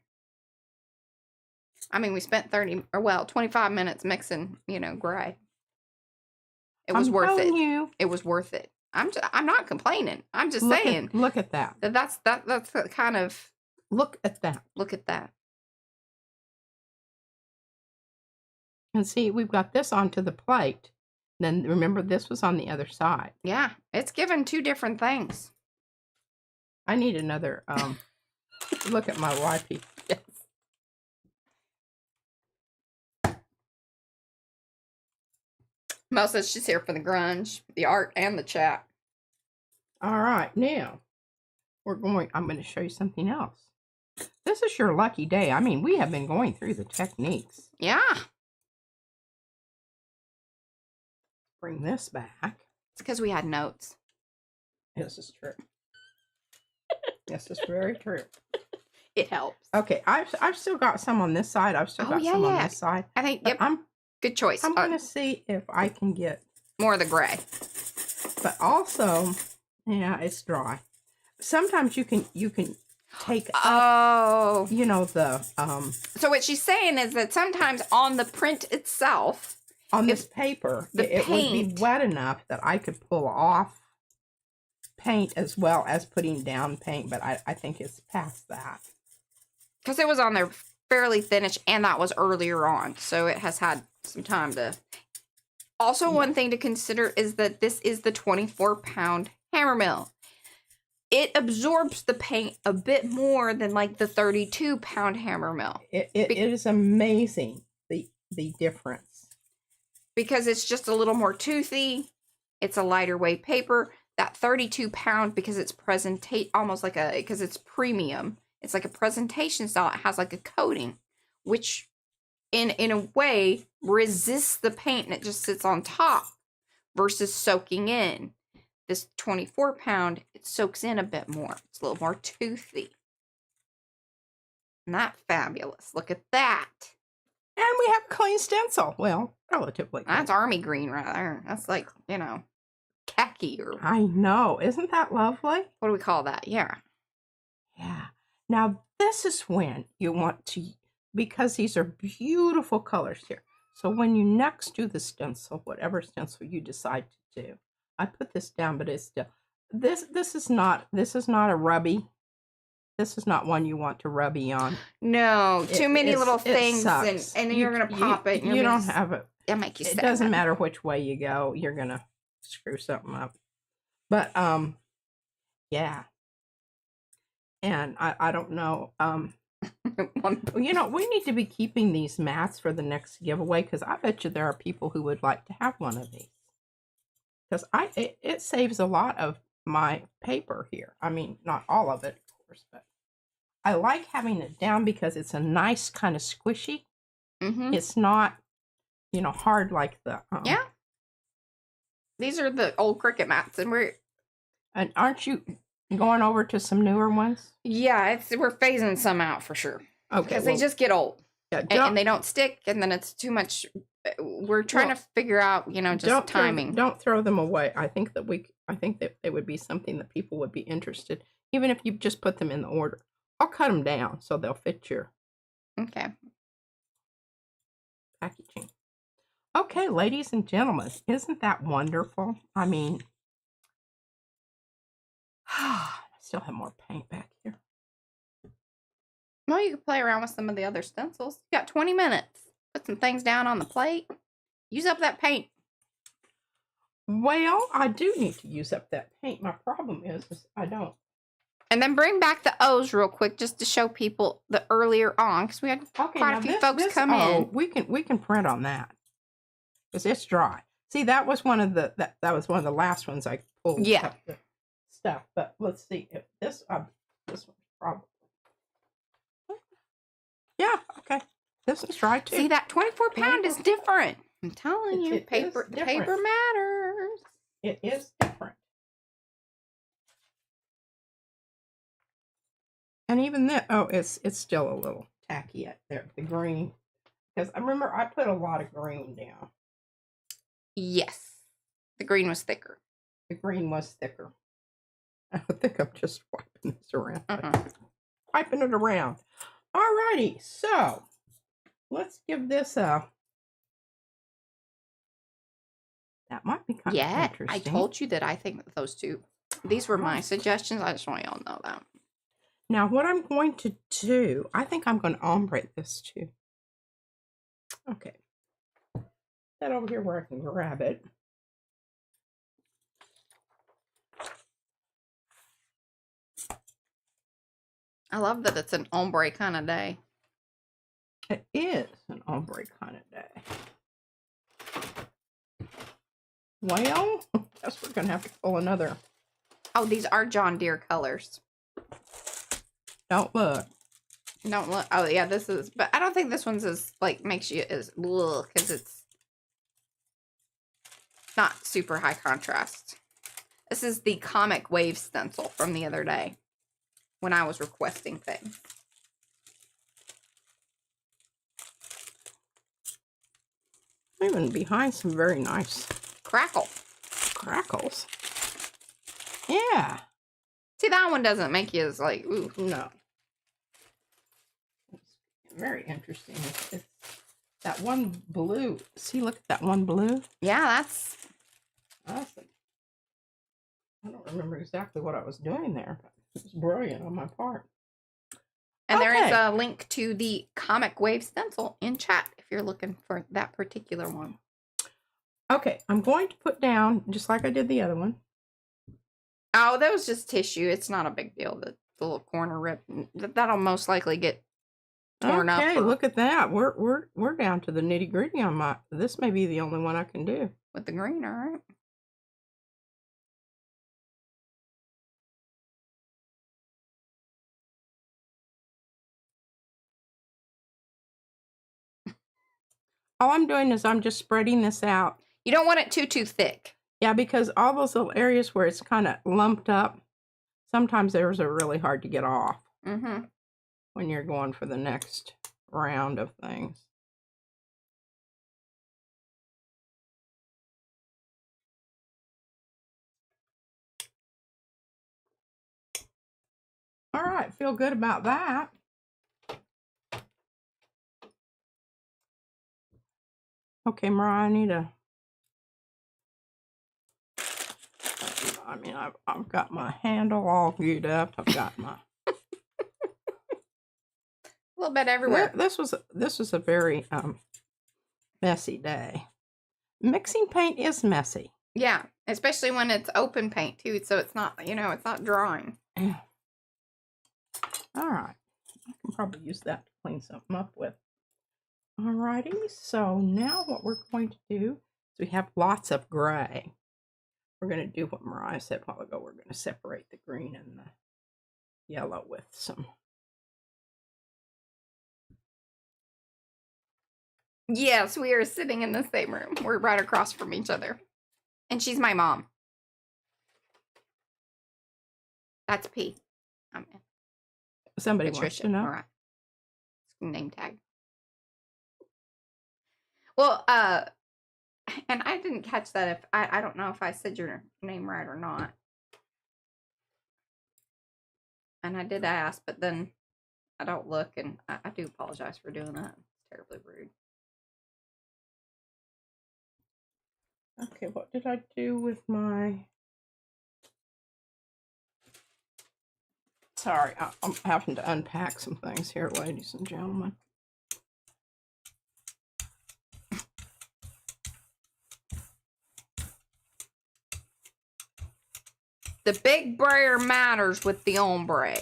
A: mean, we spent 25 minutes mixing, gray. It was worth it. It was worth it. I'm not complaining. I'm just saying.
B: Look at that.
A: That's the kind of.
B: Look at that.
A: Look at that.
B: And see, we've got this onto the plate. Then remember, this was on the other side.
A: Yeah, it's given two different things.
B: I need another look at my wifey.
A: Yes. Mo says she's here for the grunge, the art, and the chat.
B: All right, now I'm going to show you something else. This is your lucky day. I mean, we have been going through the techniques.
A: Yeah.
B: Bring this back.
A: It's because we had notes.
B: This is true. This is very true.
A: It helps.
B: Okay, I've still got some on this side. I've still got some on this side.
A: I think good choice.
B: I'm going to see if I can get
A: more of the gray.
B: But also, yeah, it's dry. Sometimes you can take up, the
A: So what she's saying is that sometimes on the print itself,
B: on this paper, it would be wet enough that I could pull off paint as well as putting down paint, but I think it's past that.
A: Because it was on there fairly thinnish, and that was earlier on, so it has had some time to... Also, one thing to consider is that this is the 24-pound hammer mill. It absorbs the paint a bit more than like the 32-pound hammer mill.
B: It is amazing, the difference.
A: Because it's just a little more toothy. It's a lighter weight paper. That 32-pound, because it's because it's premium. It's like a presentation style. It has like a coating, which in a way resists the paint and it just sits on top versus soaking in. This 24-pound, it soaks in a bit more. It's a little more toothy. Not fabulous. Look at that.
B: And we have clean stencil. Well, relatively clean.
A: That's army green right there. That's like, khaki or...
B: I know. Isn't that lovely?
A: What do we call that? Yeah.
B: Yeah. Now, this is when you want to, because these are beautiful colors here. So when you next do the stencil, whatever stencil you decide to do, I put this down, but it's still, this is not a rubby. This is not one you want to rubby on.
A: No, too many little things, and you're going to pop it.
B: You don't have it.
A: It'll make you sad.
B: It doesn't matter which way you go. You're going to screw something up. But, yeah. And I don't know. We need to be keeping these mats for the next giveaway, because I bet you there are people who would like to have one of these. Because it saves a lot of my paper here. I mean, not all of it, of course, but I like having it down because it's a nice kind of squishy. Mm-hmm. It's not, hard like the...
A: yeah. These are the old Cricut mats,
B: and aren't you going over to some newer ones?
A: Yeah, we're phasing some out for sure.
B: Okay.
A: Because they just get old. Yeah, and they don't stick, and then it's too much. We're trying to figure out, just timing.
B: Don't throw them away. I think that they would be something that people would be interested, even if you just put them in the order. I'll cut them down so they'll fit your packaging. Okay, ladies and gentlemen, isn't that wonderful? I mean, I still have more paint back here.
A: Well, you could play around with some of the other stencils. You got 20 minutes. Put some things down on the plate. Use up that paint.
B: Well, I do need to use up that paint. My problem is I don't.
A: And then bring back the O's real quick just to show people the earlier on, because we had quite a few folks come in.
B: We can print on that because it's dry. See, that was one of the that was one of the last ones I pulled.
A: Yeah.
B: Up the stuff, but let's see if this one's probably. Yeah. Okay. This is dry too.
A: See, that 24 pound is different. I'm telling you, paper matters.
B: It is different. And even that, it's still a little tacky at there, the green. Because I remember I put a lot of green down.
A: Yes. The green was thicker.
B: The green was thicker. I think I'm just wiping this around. Wiping it around. Alrighty, so let's give this a. That might be kind of interesting.
A: I told you that I think that those two, these were my suggestions. I just want y'all to know that.
B: Now, what I'm going to do, I think I'm going to ombre this too. Okay. That over here where I can grab it.
A: I love that it's an ombre kind of day.
B: It is an ombre kind of day. Well, I guess we're going to have to pull another.
A: Oh, these are John Deere colors.
B: Don't look.
A: Don't look. Oh, yeah, this is. But I don't think this one's as, like, makes you as, because it's not super high contrast. This is the Comic Wave stencil from the other day when I was requesting things.
B: Even behind some very nice crackles. Yeah.
A: See, that one doesn't make you as like, ooh.
B: No. It's very interesting. It's that one blue. See, look at that one blue.
A: Yeah, that's
B: awesome. I don't remember exactly what I was doing there, but it was brilliant on my part.
A: And there is a link to the Comic Wave stencil in chat if you're looking for that particular one.
B: Okay, I'm going to put down, just like I did the other one.
A: Oh, that was just tissue. It's not a big deal. The little corner rip. That'll most likely get torn up.
B: Okay, look at that. We're down to the nitty gritty on my. This may be the only one I can do
A: with the green. All right.
B: All I'm doing is I'm just spreading this out.
A: You don't want it too thick.
B: Yeah, because all those little areas where it's kind of lumped up, sometimes those are really hard to get off when you're going for the next round of things. All right, feel good about that. Okay, Mariah, I need a... I mean, I've got my handle all glued up. I've got my...
A: a little bit everywhere.
B: This was a very messy day. Mixing paint is messy.
A: Yeah, especially when it's open paint too, so it's not, it's not drying.
B: Yeah. All right, I can probably use that to clean something up with. Alrighty, so now what we're going to do is we have lots of gray. We're going to do what Mariah said a while ago. We're going to separate the green and the yellow with some.
A: Yes, we are sitting in the same room. We're right across from each other. And she's my mom. That's P. I'm in.
B: Somebody
A: Patricia.
B: wants to know.
A: All right. Name tag. Well, and I didn't catch that. If I don't know if I said your name right or not. And I did ask, but then I don't look, and I do apologize for doing that. It's terribly rude.
B: Okay, what did I do with my... Sorry, I'm having to unpack some things here, ladies and gentlemen.
A: The big brayer matters with the ombre.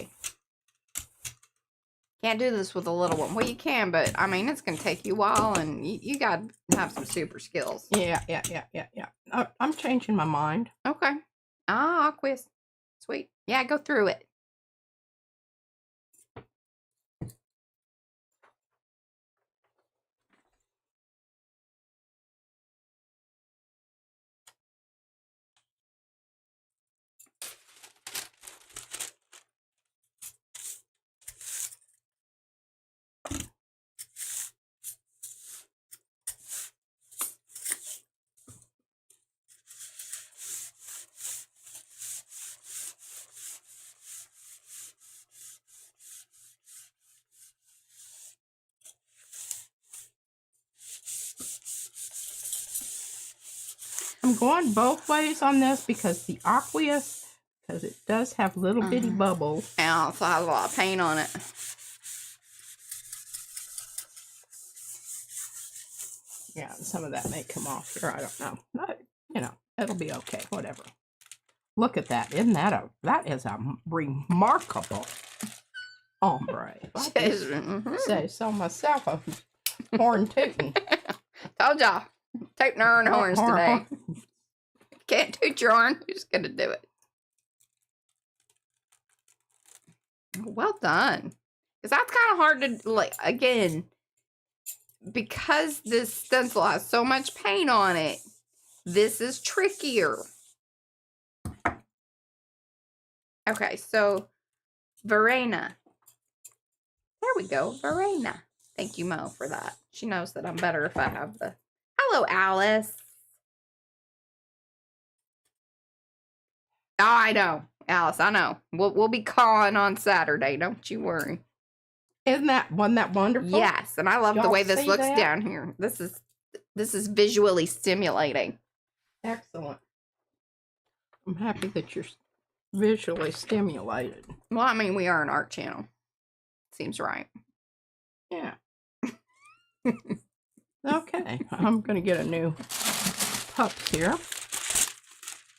A: Can't do this with a little one. Well, you can, but I mean, it's going to take you a while, and you got to have some super skills.
B: Yeah. I'm changing my mind.
A: Okay. Ah, quiz. Sweet. Yeah, go through it.
B: I'm going both ways on this because the aqueous, because it does have little bitty bubbles.
A: And also has a lot of paint on it.
B: Yeah, some of that may come off here. I don't know. But, you know, it'll be okay. Whatever. Look at that. Isn't that that is a remarkable ombre. Say so myself. I'm horn tooting.
A: Told y'all. Tooting our own horns today. Can't toot your horn. You're just going to do it. Well done. Because that's kind of hard to, like, again, because this stencil has so much paint on it, this is trickier. Okay, so Verena. There we go, Verena. Thank you, Mo, for that. She knows that I'm better if I have the... Hello, Alice. Oh, I know, Alice, I know. We'll be calling on Saturday, don't you worry.
B: Wasn't that wonderful?
A: Yes, and I love the way this looks down here. This is visually stimulating.
B: Excellent. I'm happy that you're visually stimulated.
A: Well, I mean, we are an art channel. Seems right.
B: Yeah. Okay, I'm going to get a new pups here.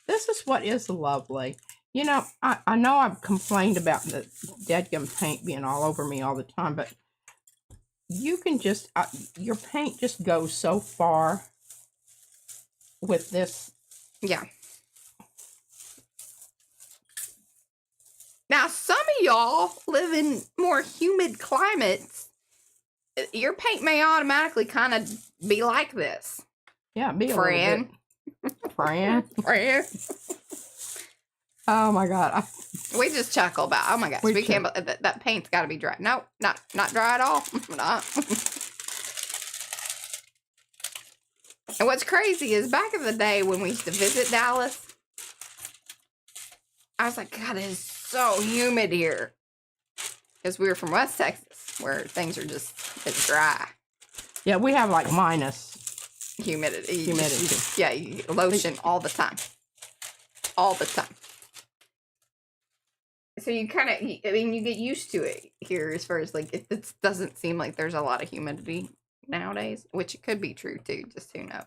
B: This is what is lovely. You know, I know I've complained about the deadgum paint being all over me all the time, but you can just, your paint just goes so far with this.
A: Yeah. Now, some of y'all live in more humid climates. Your paint may automatically kind of be like this.
B: Yeah, be a
A: Fran.
B: little bit. Fran.
A: Fran.
B: Oh my God.
A: We just chuckle about, oh my gosh, we can't, that paint's got to be dry. No, not dry at all. Not. And what's crazy is back in the day when we used to visit Dallas, I was like, God, it is so humid here. Because we were from West Texas, where things are just, it's dry.
B: Yeah, we have like minus
A: humidity.
B: Yeah,
A: lotion all the time. All the time. So you kind of, I mean, you get used to it here as far as like, it doesn't seem like there's a lot of humidity nowadays, which it could be true too, just who knows.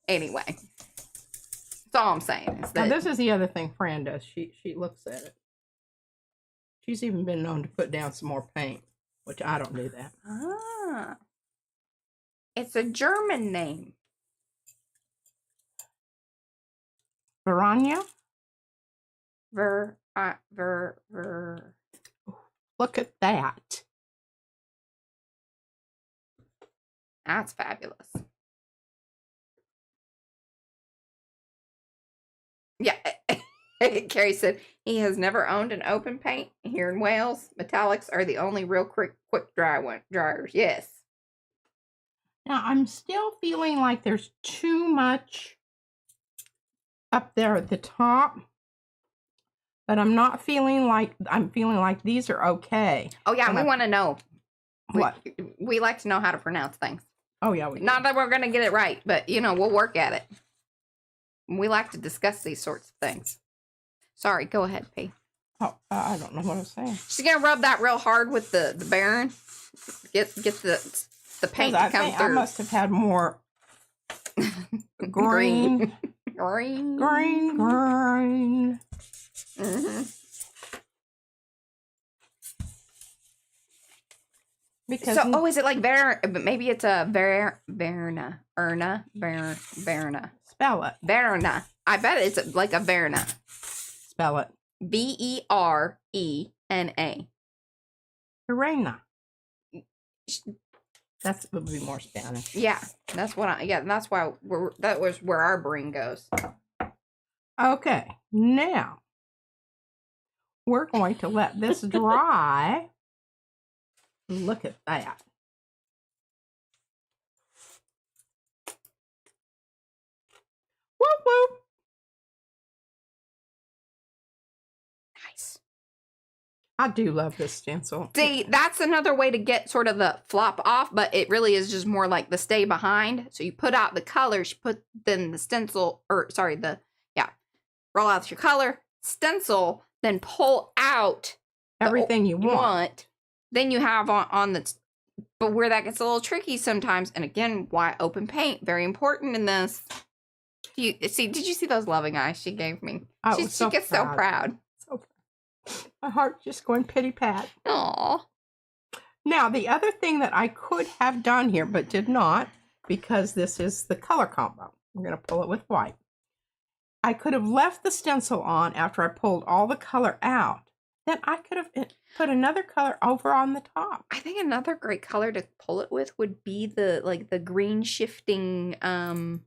A: Anyway, that's all I'm saying. Is that
B: now, this is the other thing Fran does. She looks at it. She's even been known to put down some more paint, which I don't do that.
A: Ah. It's a German name.
B: Verania? Look at that.
A: That's fabulous. Yeah. Carrie said he has never owned an open paint here in Wales. Metallics are the only real quick dryers. Yes.
B: Now I'm still feeling like there's too much up there at the top. But I'm not feeling like, I'm feeling like these are okay.
A: Oh, yeah, we want to know.
B: What?
A: We like to know how to pronounce things.
B: Oh, yeah.
A: Not that we're going to get it right, but, you know, we'll work at it. We like to discuss these sorts of things. Sorry, go ahead, P.
B: Oh, I don't know what I'm saying.
A: She's gonna rub that real hard with the Baron. Get the paint to come through.
B: I must have had more green.
A: Green. Mm-hmm.
B: Because
A: so, is it like maybe it's a Verna.
B: Spell it.
A: Verna. I bet it's like a Verna.
B: Spell it.
A: Verena.
B: Verena. That would be more Spanish.
A: Yeah, that's what that's why that was where our brain goes.
B: Okay, now we're going to let this dry. Look at that. Whoop whoop.
A: Nice.
B: I do love this stencil.
A: See, that's another way to get sort of the flop off, but it really is just more like the stay behind. So you put out the colors, then the stencil, roll out your color, stencil, then pull out
B: everything you want.
A: Then you have on the, but where that gets a little tricky sometimes, and again, why open paint? Very important in this. Did you see those loving eyes she gave me? She gets so proud.
B: My heart's just going pity pat.
A: Aww.
B: Now, the other thing that I could have done here, but did not, because this is the color combo. I'm going to pull it with white. I could have left the stencil on after I pulled all the color out. Then I could have put another color over on the top.
A: I think another great color to pull it with would be the green shifting, the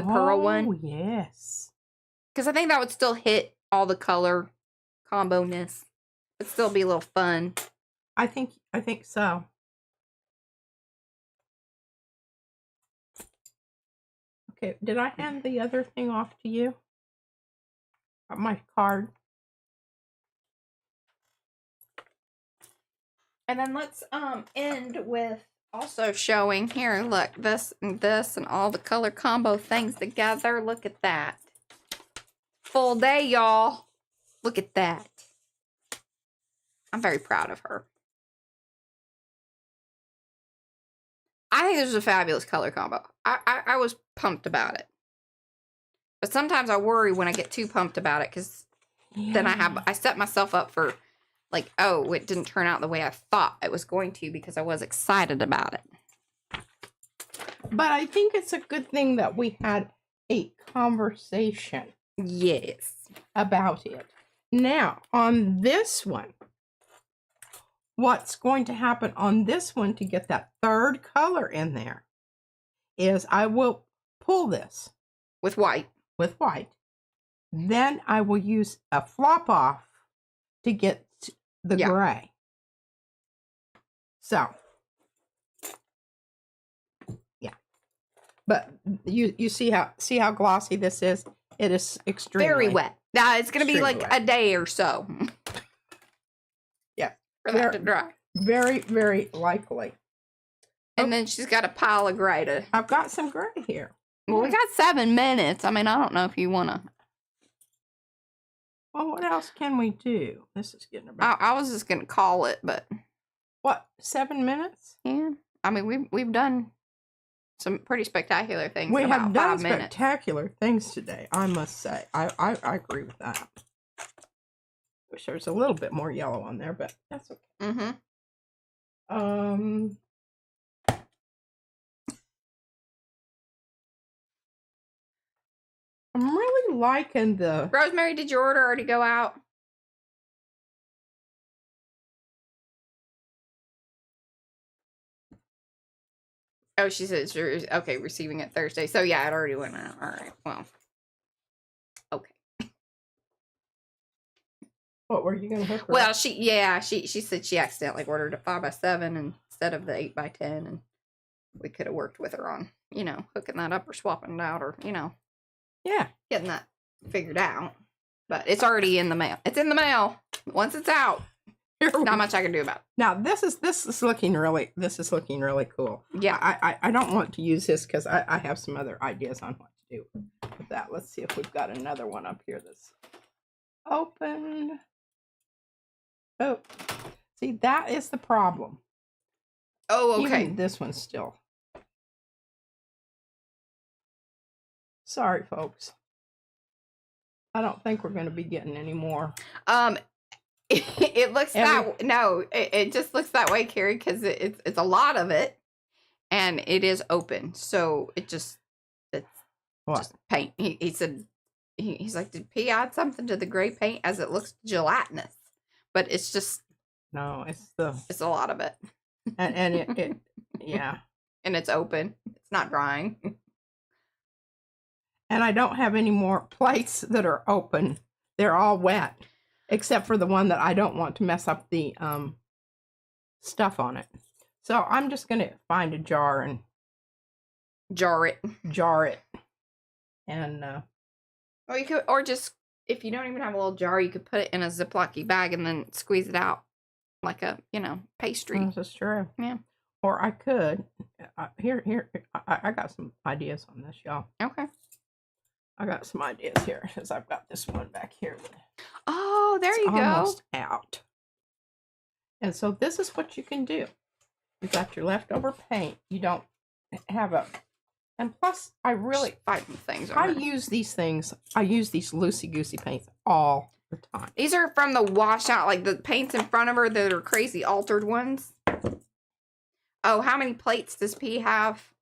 A: pearl one.
B: Oh, yes.
A: Because I think that would still hit all the color combo-ness. It'd still be a little fun.
B: I think so. Okay, did I hand the other thing off to you? My card.
A: And then let's end with also showing here, look, this and all the color combo things together. Look at that. Full day, y'all. Look at that. I'm very proud of her. I think this is a fabulous color combo. I was pumped about it. But sometimes I worry when I get too pumped about it because then I set myself up for like, oh, it didn't turn out the way I thought it was going to because I was excited about it.
B: But I think it's a good thing that we had a conversation.
A: Yes.
B: About it. Now, on this one, what's going to happen on this one to get that third color in there is I will pull this.
A: With white.
B: With white. Then I will use a flop off to get the gray. So, yeah. But you see how glossy this is? It is extremely
A: very wet. Now it's going to be like a day or so.
B: Yeah.
A: For that to dry.
B: Very, very likely.
A: And then she's got a pile of gray to...
B: I've got some gray here.
A: Well, we got 7 minutes. I mean, I don't know if you want to...
B: Well, what else can we do? This is getting about...
A: I was just going to call it, but...
B: What, 7 minutes?
A: Yeah. I mean, we've done some pretty spectacular things
B: we
A: in
B: have
A: about
B: done
A: 5 minutes.
B: Spectacular things today, I must say. I agree with that. Wish there was a little bit more yellow on there, but that's okay.
A: Mm-hmm.
B: I'm really liking the...
A: Rosemary, did your order already go out? Oh, she said, okay, receiving it Thursday. So, yeah, it already went out. All right, well. Okay.
B: What, were you going to hook her
A: Well,
B: up?
A: she said she accidentally ordered a 5x7 instead of the 8x10. And we could have worked with her on, hooking that up or swapping it out or,
B: Yeah.
A: getting that figured out. But it's already in the mail. It's in the mail. Once it's out, not much I can do about it.
B: Now this is looking really cool.
A: Yeah.
B: I don't want to use this because I have some other ideas on what to do with that. Let's see if we've got another one up here that's open. Oh, see, that is the problem.
A: Oh, okay.
B: Even this one's still. Sorry, folks. I don't think we're going to be getting any more.
A: It looks it just looks that way, Carrie, because it's a lot of it, and it is open, so it's just paint. He said he's like, did P add something to the gray paint as it looks gelatinous, but it's just it's a lot of it,
B: and it yeah,
A: and it's open. It's not drying.
B: And I don't have any more plates that are open. They're all wet, except for the one that I don't want to mess up the stuff on it. So I'm just going to find a jar and
A: jar it.
B: And
A: or you could, or just, if you don't even have a little jar, you could put it in a Ziploc bag and then squeeze it out like a, pastry.
B: This is true.
A: Yeah.
B: Or I could, I got some ideas on this, y'all.
A: Okay.
B: I got some ideas here, because I've got this one back here.
A: Oh, there you go.
B: Almost out. And so this is what you can do. You've got your leftover paint. You don't have a... And plus, I really... use these things. I use these loosey-goosey paints all the time.
A: These are from the washout, like the paints in front of her that are crazy altered ones. Oh, how many plates does P have?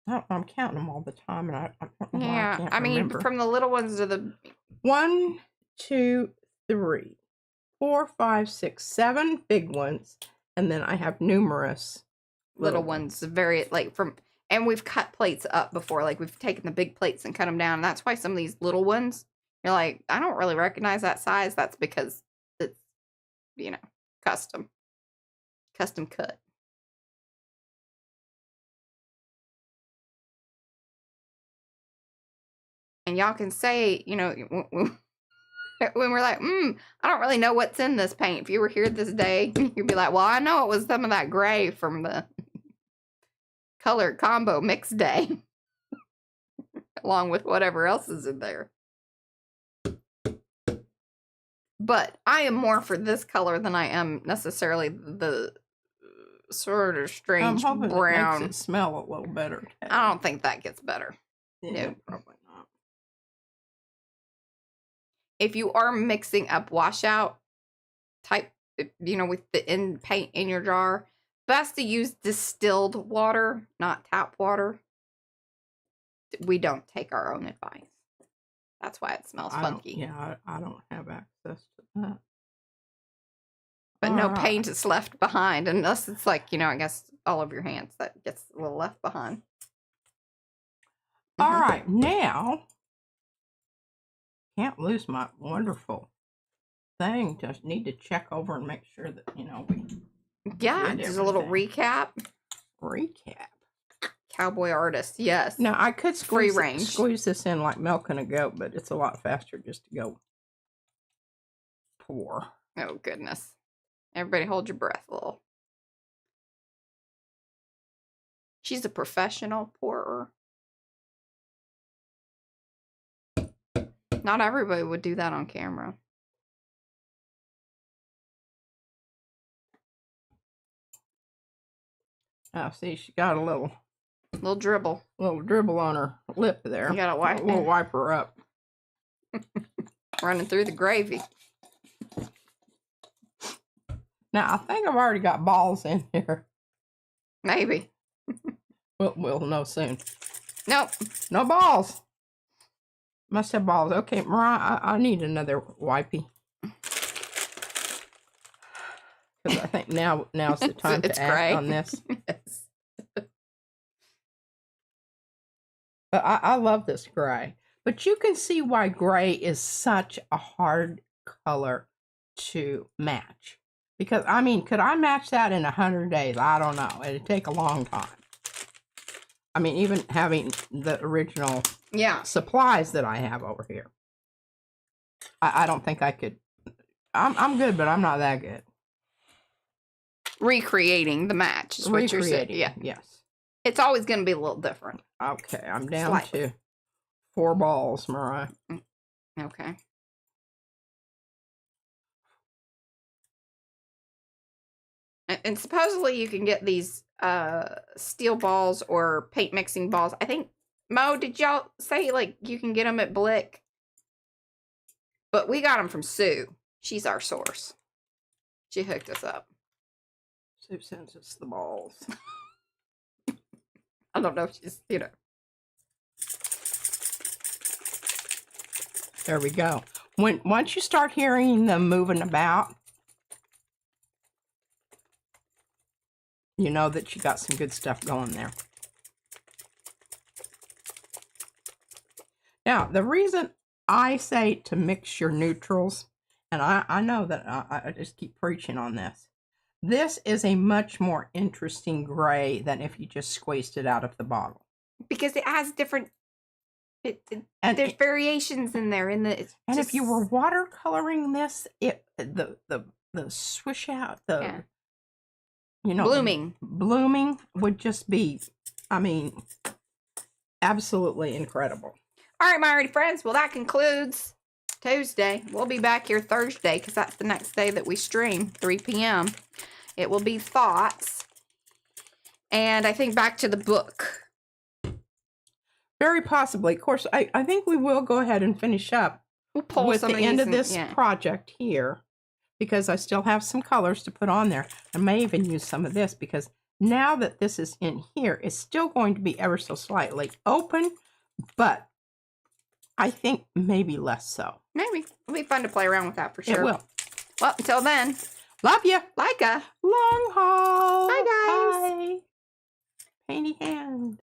B: I'm counting them all the time, and I don't know
A: why I can't remember. From the little ones to the
B: 1, 2, 3, 4, 5, 6, 7 big ones, and then I have numerous
A: little ones. Very and we've cut plates up before. Like we've taken the big plates and cut them down. And that's why some of these little ones, you're like, I don't really recognize that size. That's because it's custom cut. And y'all can say, when we're like, I don't really know what's in this paint. If you were here this day, you'd be like, well, I know it was some of that gray from the color combo mix day, along with whatever else is in there. But I am more for this color than I am necessarily the sort of strange
B: I'm hoping
A: brown.
B: It makes it smell a little better.
A: I don't think that gets better.
B: Yeah,
A: no,
B: probably not.
A: If you are mixing up washout type, with the paint in your jar, best to use distilled water, not tap water. We don't take our own advice. That's why it smells funky.
B: I don't have access to that.
A: But no paint is left behind unless it's like, I guess all of your hands that gets a little left behind.
B: All right, now can't lose my wonderful thing. Just need to check over and make sure that we
A: just a little recap. Cowboy artist, yes.
B: Now I could squeeze
A: this
B: in like milking a goat, but it's a lot faster just to go pour.
A: Oh goodness! Everybody, hold your breath a little. She's a professional pourer. Not everybody would do that on camera.
B: Oh, see, she got a little
A: dribble.
B: Little dribble on her lip there.
A: You gotta wipe.
B: We'll wipe her up.
A: Running through the gravy.
B: Now, I think I've already got balls in here.
A: Maybe.
B: We'll know soon.
A: Nope.
B: No balls. Must have balls. Okay, Mariah, I need another wipey. Because I think now's the time to act
A: gray.
B: On this.
A: Yes.
B: But I love this gray. But you can see why gray is such a hard color to match. Because, could I match that in 100 days? I don't know. It'd take a long time. Even having the original supplies that I have over here. I don't think I could. I'm good, but I'm not that good.
A: Recreating the match is what you're saying. Yeah.
B: Yes.
A: It's always going to be a little different.
B: Okay, I'm down to 4 balls, Mariah.
A: Okay. And supposedly you can get these steel balls or paint mixing balls. I think, Mo, did y'all say like you can get them at Blick? But we got them from Sue. She's our source. She hooked us up.
B: Sue sends us the balls.
A: I don't know if she's, you know.
B: There we go. Once you start hearing them moving about, you know that you got some good stuff going there. Now, the reason I say to mix your neutrals, and I know that I just keep preaching on this. This is a much more interesting gray than if you just squeezed it out of the bottle.
A: Because it has different, there's variations in there. And
B: if you were watercoloring this, the swish out, you know, blooming would just be, I mean, absolutely incredible.
A: All right, my already friends. Well, that concludes Tuesday. We'll be back here Thursday because that's the next day that we stream, 3 p.m. It will be thoughts. And I think back to the book.
B: Very possibly. Of course, I think we will go ahead and finish up with the end of this project here, because I still have some colors to put on there. I may even use some of this because now that this is in here, it's still going to be ever so slightly open, but I think maybe less so.
A: Maybe. It'll be fun to play around with that for sure.
B: It will.
A: Well, until then.
B: Love you.
A: Like a
B: long haul.
A: Bye, guys.
B: Bye. Painty hand.